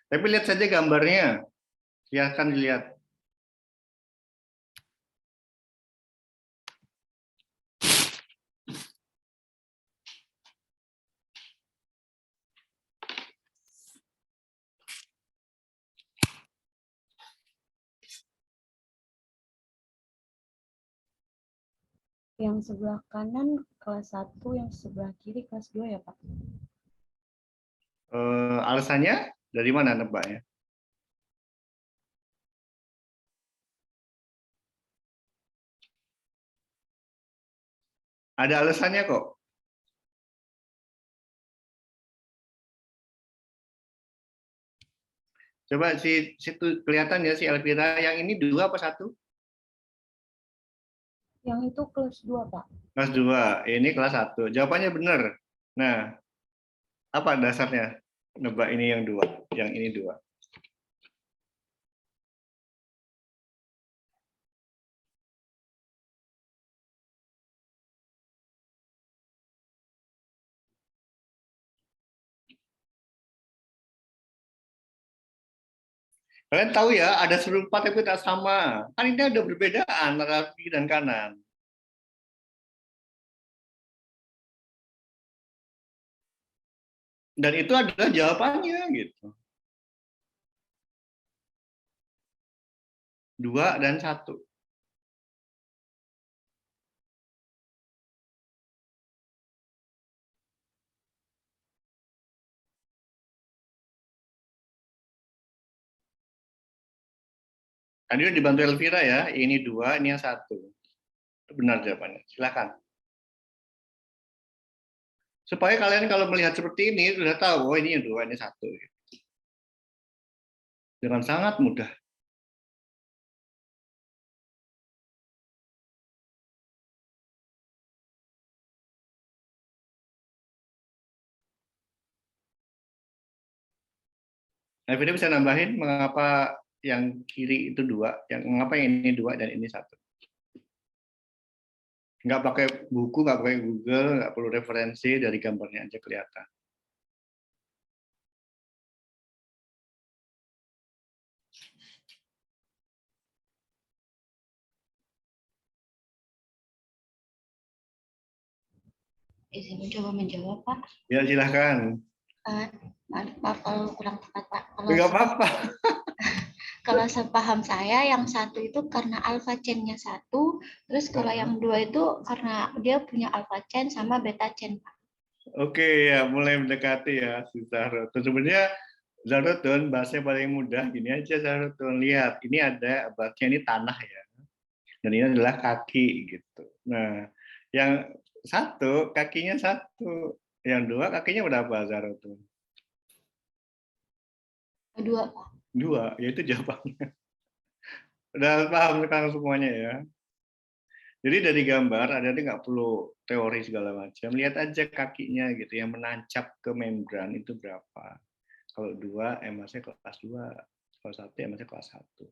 Tapi lihat saja gambarnya. Silahkan dilihat. Yang sebelah kanan kelas 1, yang sebelah kiri kelas 2 ya, Pak? Alasannya dari mana nebaknya? Ada alasannya kok. Coba situ kelihatan ya si Elvira, yang ini 2 apa 1? Yang itu kelas 2, Pak. Kelas 2, ini kelas 1. Jawabannya benar. Nah, apa dasarnya? Nebak ini yang 2, yang ini 2. Kalian tahu ya, ada serupa tapi tak sama. Kan ini ada perbedaan antara kiri dan kanan. Dan itu adalah jawabannya gitu. 2 dan 1. Tadi udah dibantu Elvira ya, ini 2, ini yang 1. Itu benar jawabannya. Silakan. Supaya kalian kalau melihat seperti ini sudah tahu, oh ini yang 2, ini 1. Dengan sangat mudah. Elvira bisa nambahin mengapa yang kiri itu 2, mengapa yang ini 2 dan ini 1. Nggak pakai buku, nggak pakai Google, nggak perlu referensi, dari gambarnya aja kelihatan. Izin mencoba menjawab, Pak. Ya, silahkan. Maaf kalau kurang tepat, Pak. Nggak apa-apa. Kalau sepaham saya, yang 1 itu karena alpha chain-nya 1, terus kalau yang 2 itu karena dia punya alpha chain sama beta chain, Pak. Oke, ya mulai mendekati ya, si Zahrotun. Sebenarnya Zahrotun bahasanya paling mudah, gini aja Zahrotun. Lihat, ini ada bahasanya ini tanah ya. Dan ini adalah kaki gitu. Nah, yang 1 kakinya 1, yang 2 kakinya berapa Zahrotun? 2, Pak. 2, ya itu jawabannya. Udah paham sekarang semuanya ya. Jadi dari gambar, ada nggak perlu teori segala macam. Lihat aja kakinya gitu, yang menancap ke membran itu berapa. Kalau 2, MAC kelas 2. Kalau 1, MAC kelas 1.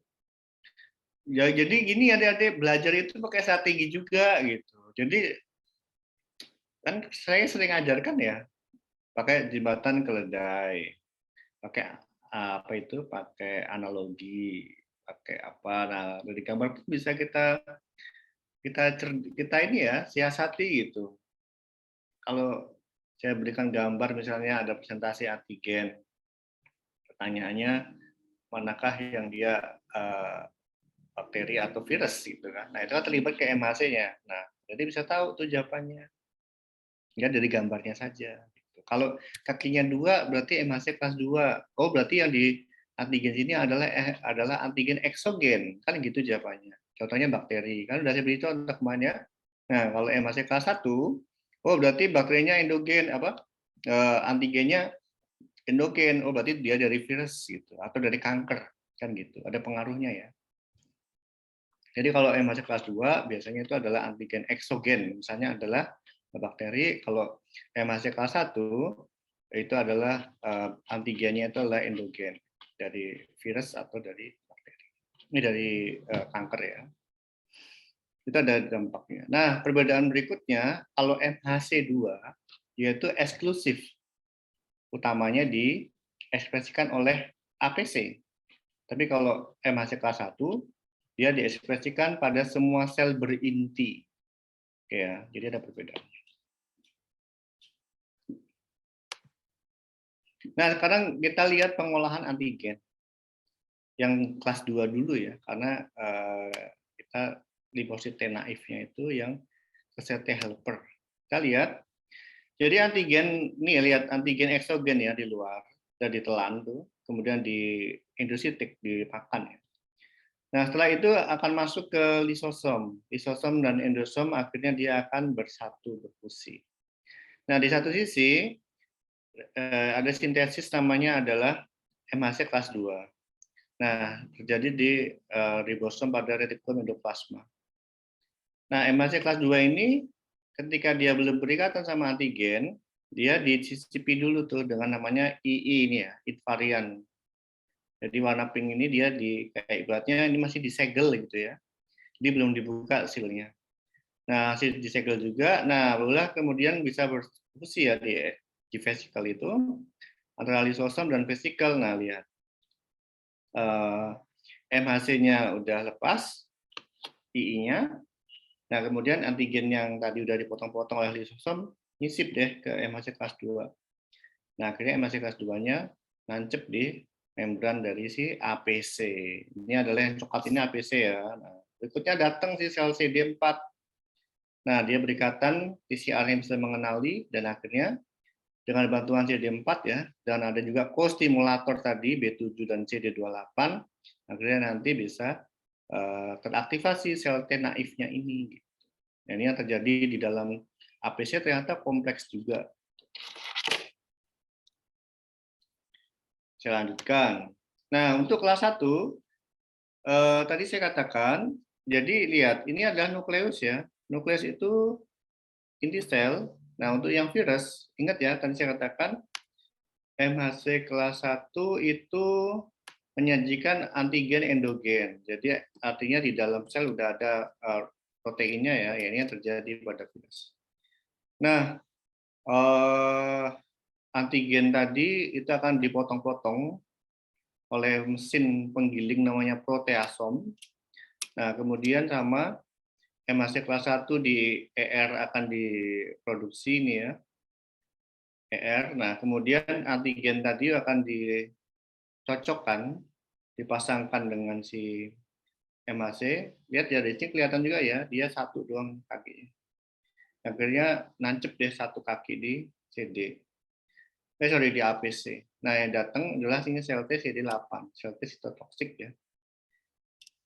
Ya, jadi gini adik-adik, belajar itu pakai strategi juga gitu. Jadi kan saya sering ajarkan ya, pakai jembatan keledai, pakai apa itu, pakai analogi, pakai apa. Nah, dari gambar itu bisa kita ini ya, siasati gitu. Kalau saya berikan gambar misalnya ada presentasi antigen, pertanyaannya manakah yang dia bakteri atau virus gitu kan. Nah, itu kan terlibat ke MHC-nya. Nah, jadi bisa tahu tuh jawabannya. Ya dari gambarnya saja. Kalau kakinya 2 berarti MHC kelas 2. Oh, berarti yang di antigen sini adalah antigen eksogen. Kan gitu jawabannya. Contohnya bakteri. Kan udah saya beri contoh kemana. Nah, kalau MHC kelas 1, oh berarti bakterinya endogen antigennya endogen. Oh, berarti dia dari virus gitu atau dari kanker kan gitu. Ada pengaruhnya ya. Jadi kalau MHC kelas 2 biasanya itu adalah antigen eksogen. Misalnya adalah bakteri. Kalau MHC kelas 1 itu adalah antigennya itu adalah endogen dari virus atau dari bakteri. Ini dari kanker ya. Itu ada dampaknya. Nah, perbedaan berikutnya kalau MHC2 yaitu eksklusif. Utamanya diekspresikan oleh APC. Tapi kalau MHC kelas 1 dia diekspresikan pada semua sel berinti. Ya, jadi ada perbedaan. Nah, sekarang kita lihat pengolahan antigen yang kelas 2 dulu ya, karena kita limfosit T naifnya itu yang T helper. Kita lihat, jadi antigen, nih lihat antigen eksogen ya di luar, dan ditelan tuh, kemudian di endositik, dimakan ya. Nah, setelah itu akan masuk ke lisosom. Lisosom dan endosom akhirnya dia akan bersatu, berfusi. Nah, di satu sisi ada sintesis namanya adalah MHC kelas 2. Nah, terjadi di ribosom pada retikulum endoplasma. Nah, MHC kelas 2 ini ketika dia belum berikatan sama antigen, dia dicicipi dulu tuh dengan namanya II ini ya, IT varian. Jadi warna pink ini dia kayak ibaratnya ini masih disegel gitu ya. Jadi belum dibuka silnya. Nah, hasil disegel juga. Nah, barulah kemudian bisa berfungsi ya di vesikel itu antara lisosom dan vesikel. Nah, lihat. MHC-nya udah lepas, II-nya. Nah, kemudian antigen yang tadi udah dipotong-potong oleh lisosom nyisip deh ke MHC kelas 2. Nah, akhirnya MHC kelas 2-nya nancep di membran dari si APC. Ini adalah yang coklat ini APC ya. Nah, berikutnya datang si sel CD4. Nah, dia berikatan, PCR-nya bisa mengenali, dan akhirnya dengan bantuan CD4 ya, dan ada juga co-stimulator tadi, B7 dan CD28, akhirnya nanti bisa teraktivasi sel T naifnya ini. Nah, ini yang terjadi di dalam APC ternyata kompleks juga. Saya lanjutkan. Nah, untuk kelas 1, tadi saya katakan, jadi lihat, ini adalah nukleus ya. Nukleus itu inti sel. Nah, untuk yang virus, ingat ya, tadi saya katakan, MHC kelas 1 itu menyajikan antigen endogen. Jadi artinya di dalam sel udah ada proteinnya ya, ini yang terjadi pada virus. Nah, antigen tadi itu akan dipotong-potong oleh mesin penggiling namanya proteasom. Nah, kemudian sama MHC kelas 1 di ER akan diproduksi ini ya. ER. Nah, kemudian antigen tadi akan dicocokkan, dipasangkan dengan si MHC. Lihat ya, di sini kelihatan juga ya, dia satu doang kakinya. Akhirnya nancep deh satu kaki di CD. Sorry, di APC. Nah, yang datang adalah sini sel T CD8, sel T sitotoksik ya.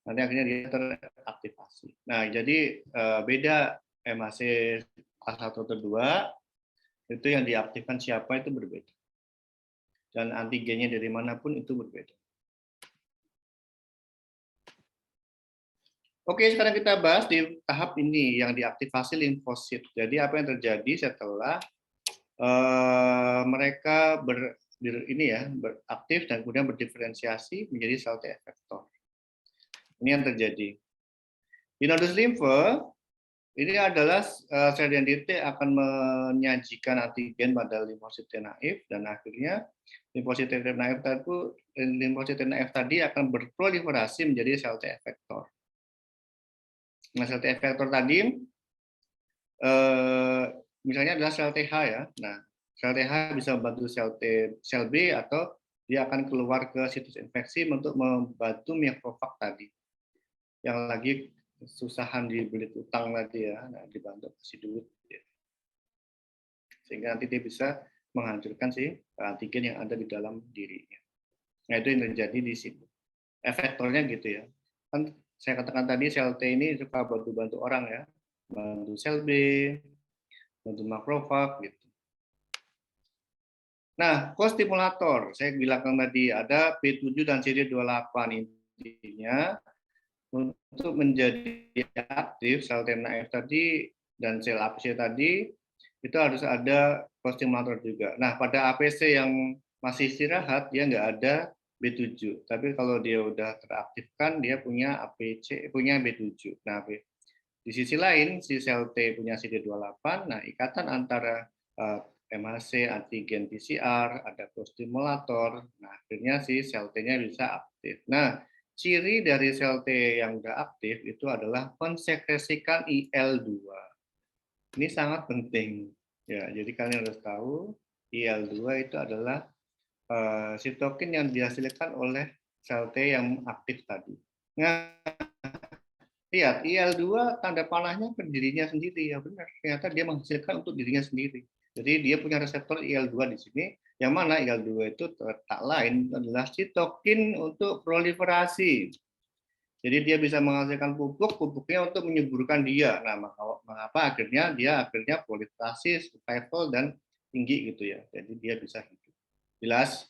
Nanti akhirnya dia teraktivasi. Nah, jadi beda MHC kelas 1 atau 2, itu yang diaktifkan siapa itu berbeda. Dan antigennya dari manapun itu berbeda. Oke, sekarang kita bahas di tahap ini yang diaktifasi limfosit. Jadi apa yang terjadi setelah mereka beraktif dan kemudian berdiferensiasi menjadi sel T efektor. Ini yang terjadi. Di nodus limfe ini adalah sel dendrit akan menyajikan antigen pada limfosit T naif dan akhirnya limfosit T naif tadi akan berproliferasi menjadi sel T efektor. Nah, sel T efektor tadi misalnya adalah sel TH ya. Nah, sel TH bisa membantu sel B atau dia akan keluar ke situs infeksi untuk membantu mikrofag tadi yang lagi kesusahan dibelit utang tadi ya. Nah, dibantu kasih duit ya. Sehingga nanti dia bisa menghancurkan si antigen yang ada di dalam dirinya. Nah, itu yang terjadi di sini. Efektornya gitu ya. Kan saya katakan tadi sel T ini suka bantu-bantu orang ya. Bantu sel B, bantu makrofag gitu. Nah, kostimulator, saya bilang tadi ada B7 dan CD28 intinya untuk menjadi aktif sel T naif tadi dan sel APC tadi itu harus ada kostimulator juga. Nah, pada APC yang masih istirahat dia nggak ada B7, tapi kalau dia udah teraktifkan dia punya APC, punya B7. Nah, di sisi lain, si sel T punya CD28, nah ikatan antara MHC, antigen PCR, ada kostimulator, nah akhirnya si sel T-nya bisa aktif. Nah, ciri dari sel T yang udah aktif itu adalah mensekresikan IL-2. Ini sangat penting. Ya, jadi kalian harus tahu IL-2 itu adalah sitokin yang dihasilkan oleh sel T yang aktif tadi. Nah, lihat, IL-2 tanda panahnya ke dirinya sendiri, ya benar. Ternyata dia menghasilkan untuk dirinya sendiri. Jadi dia punya reseptor IL-2 di sini, yang mana IL-2 itu tak lain adalah sitokin untuk proliferasi. Jadi dia bisa menghasilkan pupuknya untuk menyuburkan dia. Nah, mengapa akhirnya dia proliferasi, survival, dan tinggi gitu ya. Jadi dia bisa hidup. Jelas?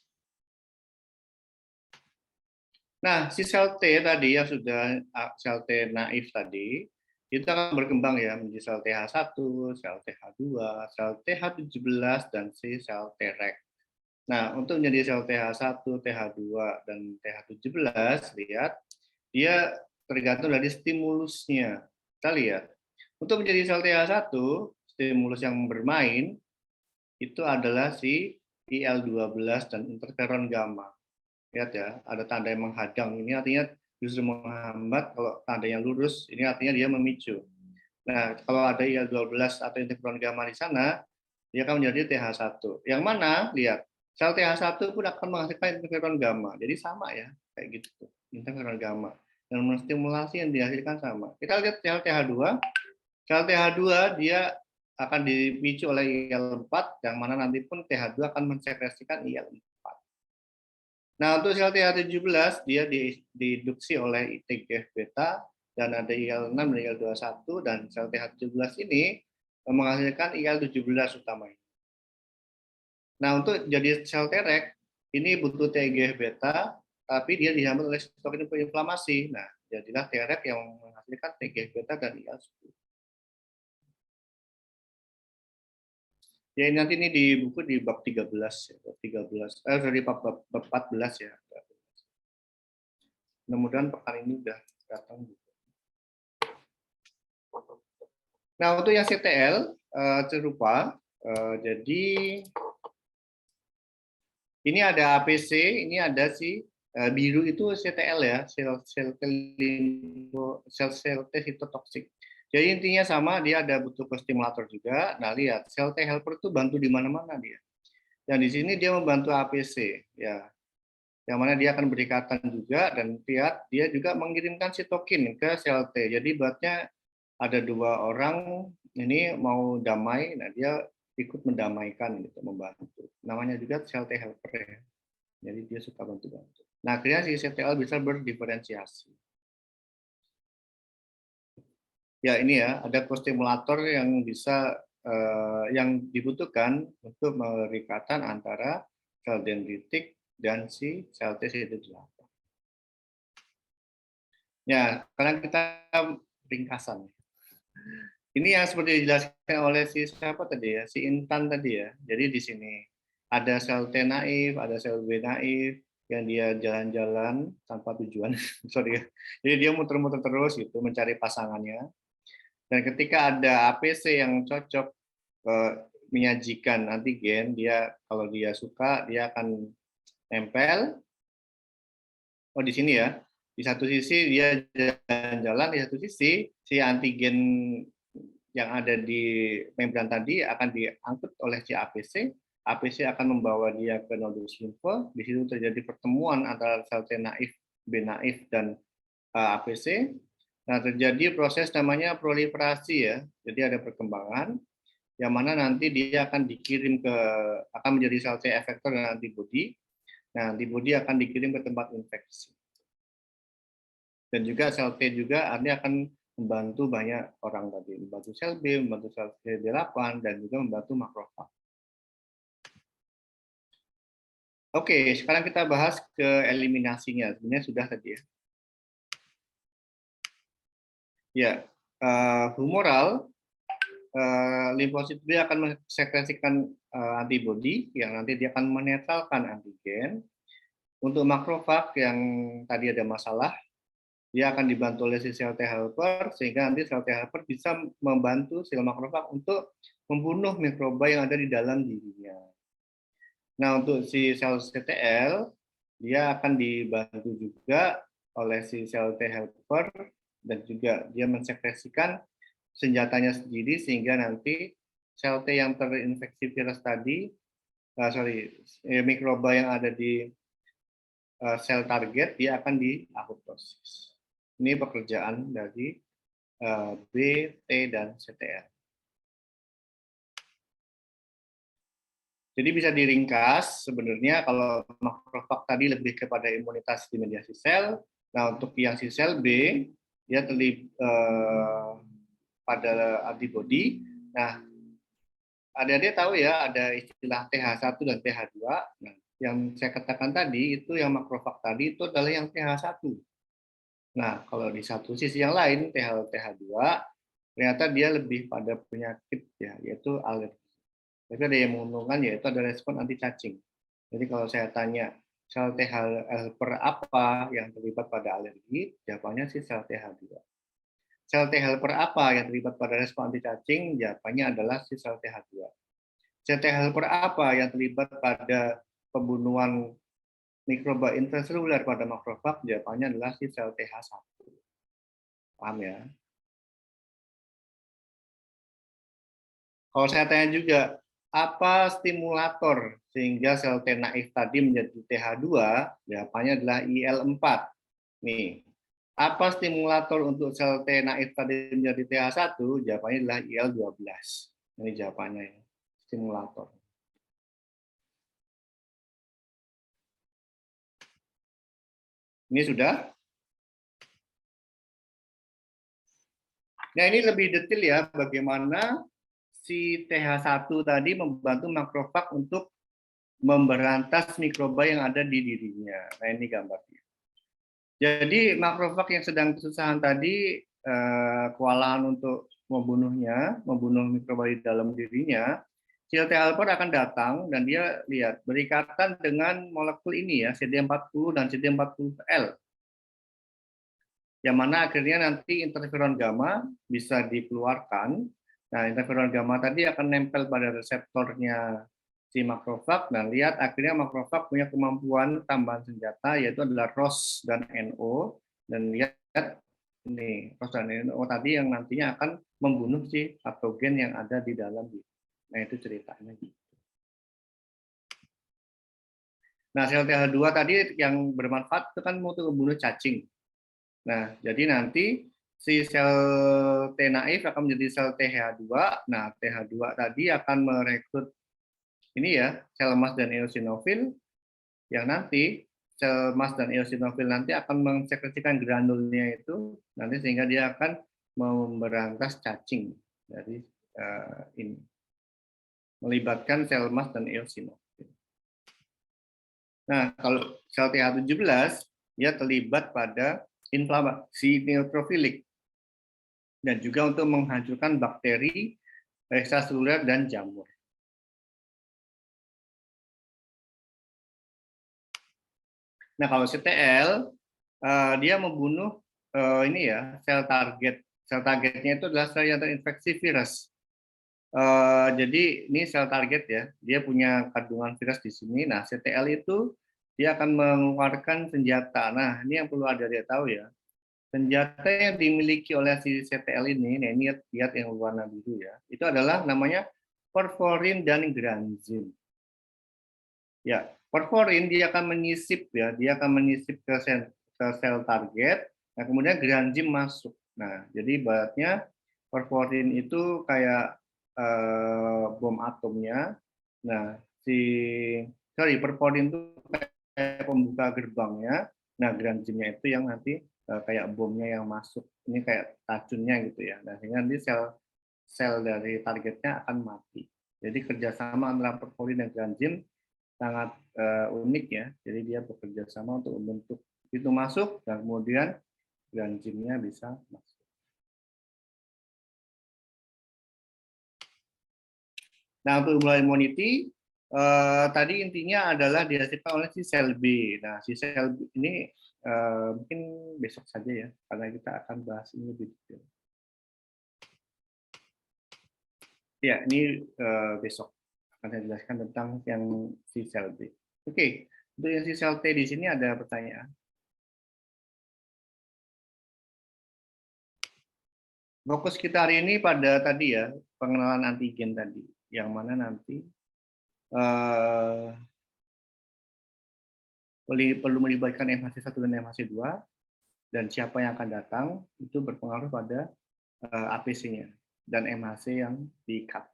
Nah, si sel T tadi yang sudah sel T naif tadi, itu akan berkembang ya menjadi sel TH1, sel TH2, sel TH17, dan si sel Treg. Nah, untuk menjadi sel TH1, TH2, dan TH17, lihat, dia tergantung dari stimulusnya. Kita lihat, untuk menjadi sel TH1, stimulus yang bermain, itu adalah si IL-12 dan interferon gamma. Lihat ya, ada tanda yang menghadang. Ini artinya justru menghambat. Kalau tanda yang lurus, ini artinya dia memicu. Nah, kalau ada IL-12 atau interferon gamma di sana, dia akan menjadi TH1. Yang mana, lihat, sel TH1 pun akan menghasilkan interferon gamma. Jadi sama ya, kayak gitu. Interferon gamma. Dan menstimulasi yang dihasilkan sama. Kita lihat sel TH2. Sel TH2 dia akan dipicu oleh IL-4, yang mana nanti pun TH2 akan mensekresikan IL-4. Nah, untuk sel TH17 dia diinduksi oleh ITGF beta dan ada IL6 dan IL21 dan sel TH17 ini menghasilkan IL17 utamanya. Nah, untuk jadi sel Treg ini butuh TGF beta tapi dia dihambat oleh sitokin inflamasi. Nah, jadilah Treg yang menghasilkan TGF beta dan IL10. Ya nanti ini di buku di bab 13 dari bab 14 ya. Mudah-mudahan pekan ini udah datang. Nah, untuk yang CTL serupa. Jadi ini ada APC, ini ada si biru itu CTL ya, sel T sitotoksik. Jadi intinya sama, dia ada butuh stimulator juga. Nah, lihat sel T helper itu bantu di mana-mana dia. Yang di sini dia membantu APC ya. Yang mana dia akan berikatan juga dan lihat dia juga mengirimkan sitokin ke sel T. Jadi buatnya ada dua orang ini mau damai, nah dia ikut mendamaikan gitu, membantu. Namanya juga sel T helper ya. Jadi dia suka bantu-bantu. Nah, akhirnya si CTL bisa berdiferensiasi. Ya ini ya, ada kostimulator yang bisa yang dibutuhkan untuk merikatan antara sel dendritik dan si sel TCD8. Ya, sekarang kita ringkasan. Ini yang seperti dijelaskan oleh si siapa tadi ya, si Intan tadi ya. Jadi di sini ada sel T naif, ada sel B naif yang dia jalan-jalan tanpa tujuan. Sorry ya. Jadi dia muter-muter terus gitu mencari pasangannya. Dan ketika ada APC yang cocok menyajikan antigen, dia kalau dia suka dia akan nempel. Oh di sini ya, di satu sisi dia jalan-jalan, di satu sisi si antigen yang ada di membran tadi akan diangkut oleh si APC. APC akan membawa dia ke nodus limfe. Di situ terjadi pertemuan antara sel T naif, B naif dan APC. Nah, terjadi proses namanya proliferasi ya. Jadi ada perkembangan yang mana nanti dia akan dikirim akan menjadi sel T efektor dan antibodi. Nah, antibodi akan dikirim ke tempat infeksi. Dan juga sel T juga artinya akan membantu banyak orang tadi, membantu sel B, membantu sel CD8 dan juga membantu makrofag. Oke, sekarang kita bahas ke eliminasinya. Sebenarnya sudah tadi ya. Ya, humoral limfosit B akan mensekresikan antibodi yang nanti dia akan menetralkan antigen. Untuk makrofag yang tadi ada masalah, dia akan dibantu oleh si sel T helper sehingga nanti sel T helper bisa membantu sel makrofag untuk membunuh mikroba yang ada di dalam dirinya. Nah, untuk si sel CTL dia akan dibantu juga oleh si sel T helper dan juga dia mensekresikan senjatanya sendiri sehingga nanti sel T yang terinfeksi virus tadi, mikroba yang ada di sel target dia akan diapoptosis. Ini pekerjaan dari B, T, dan CTL. Jadi bisa diringkas sebenarnya kalau makrofag tadi lebih kepada imunitas di mediasi sel. Nah untuk yang si sel B dia terlibat pada antibodi. Nah adik-adik tahu ya ada istilah TH1 dan TH2. Nah, yang saya katakan tadi itu yang makrofag tadi itu adalah yang TH1. Nah, kalau di satu sisi yang lain, TH2, ternyata dia lebih pada penyakit ya, yaitu alergi. Tapi ada yang menguntungkan yaitu ada respon anti cacing. Jadi kalau saya tanya sel T helper apa yang terlibat pada alergi, jawabannya sih sel TH2. Sel T helper apa yang terlibat pada respon anti cacing, jawabannya adalah si sel TH2. Sel T helper apa yang terlibat pada pembunuhan mikroba intraseluler pada makrofag, jawabannya adalah si sel TH1. Paham ya? Kalau saya tanya juga, apa stimulator sehingga sel T naif tadi menjadi TH2? Jawabannya adalah IL4. Nih, apa stimulator untuk sel T naif tadi menjadi TH1? Jawabannya adalah IL12. Ini jawabannya ya, stimulator. Ini sudah. Nah, ini lebih detail ya bagaimana si TH1 tadi membantu makrofag untuk memberantas mikroba yang ada di dirinya. Nah, ini gambarnya. Jadi makrofag yang sedang kesusahan tadi kewalahan untuk membunuhnya, membunuh mikroba di dalam dirinya, sel T helper akan datang dan dia lihat berikatan dengan molekul ini ya, CD40 dan CD40L. Yang mana akhirnya nanti interferon gamma bisa dikeluarkan. Nah, interferon gamma tadi akan nempel pada reseptornya si makrofag. Dan lihat akhirnya makrofag punya kemampuan tambahan senjata yaitu adalah ROS dan NO. Dan lihat ini ROS dan NO tadi yang nantinya akan membunuh si patogen yang ada di dalam. Nah, itu ceritanya. Nah, sel TH2 tadi yang bermanfaat itu kan untuk membunuh cacing. Nah, jadi nanti si sel T naif akan menjadi sel TH2. Nah, TH2 tadi akan merekrut ini ya, sel emas dan eosinofil yang nanti sel emas dan eosinofil nanti akan mensekresikan granulnya itu nanti sehingga dia akan memberantas cacing dari ini. Melibatkan sel emas dan eosinofil. Nah, kalau sel TH17 dia terlibat pada inflamasi neutrofilik dan juga untuk menghancurkan bakteri, ekstraseluler dan jamur. Nah, kalau CTL dia membunuh ini ya sel target. Sel targetnya itu adalah sel yang terinfeksi virus. Jadi ini sel target ya, dia punya kandungan virus di sini. Nah, CTL itu dia akan mengeluarkan senjata. Nah, ini yang perlu ada dia tahu ya. Senjata yang dimiliki oleh si CTL ini, nah ini lihat yang warna biru ya, itu adalah namanya porforin dan granzim. Ya, porforin dia akan menyisip ya, dia akan menyisip ke sel target, nah kemudian granzim masuk. Nah, jadi ibaratnya porforin itu kayak bom atomnya. Nah, porforin itu kayak pembuka gerbangnya. Nah, granzimnya itu yang nanti kayak bomnya yang masuk. Ini kayak racunnya gitu ya. Nah, sehingga nanti sel dari targetnya akan mati. Jadi kerjasama antara porforin dan granzim sangat unik ya. Jadi dia bekerja sama untuk membentuk itu masuk dan kemudian granzimnya bisa masuk. Nah, untuk imunoglobulin immunity tadi intinya adalah dihasilkan oleh si sel B. Nah, si sel B ini mungkin besok saja ya, karena kita akan bahas ini lebih detail. Ya, ini besok akan saya jelaskan tentang yang si sel B. Oke, untuk yang si sel T di sini ada pertanyaan. Fokus kita hari ini pada tadi ya, pengenalan antigen tadi, yang mana nanti perlu melibatkan MHC1 dan MHC2, dan siapa yang akan datang itu berpengaruh pada APC-nya dan MHC yang di-cut.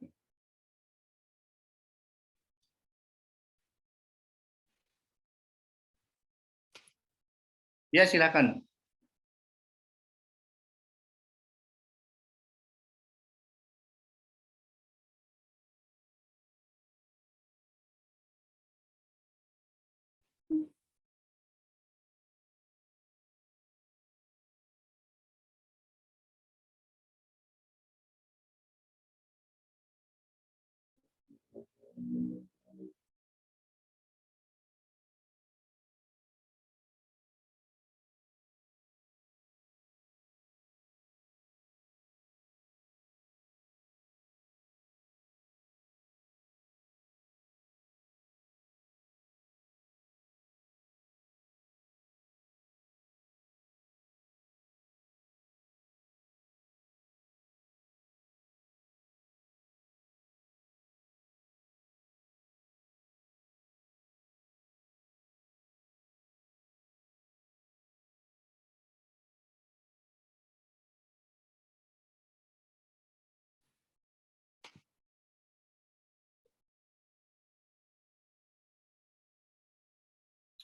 Ya, silakan.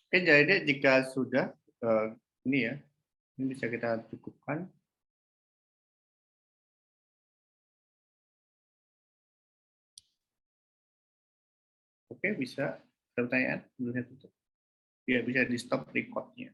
Oke, jadi jika sudah ini ya, ini bisa kita cukupkan. Oke, bisa. Ada pertanyaan? Belum saya tutup. Ya, bisa di stop record-nya.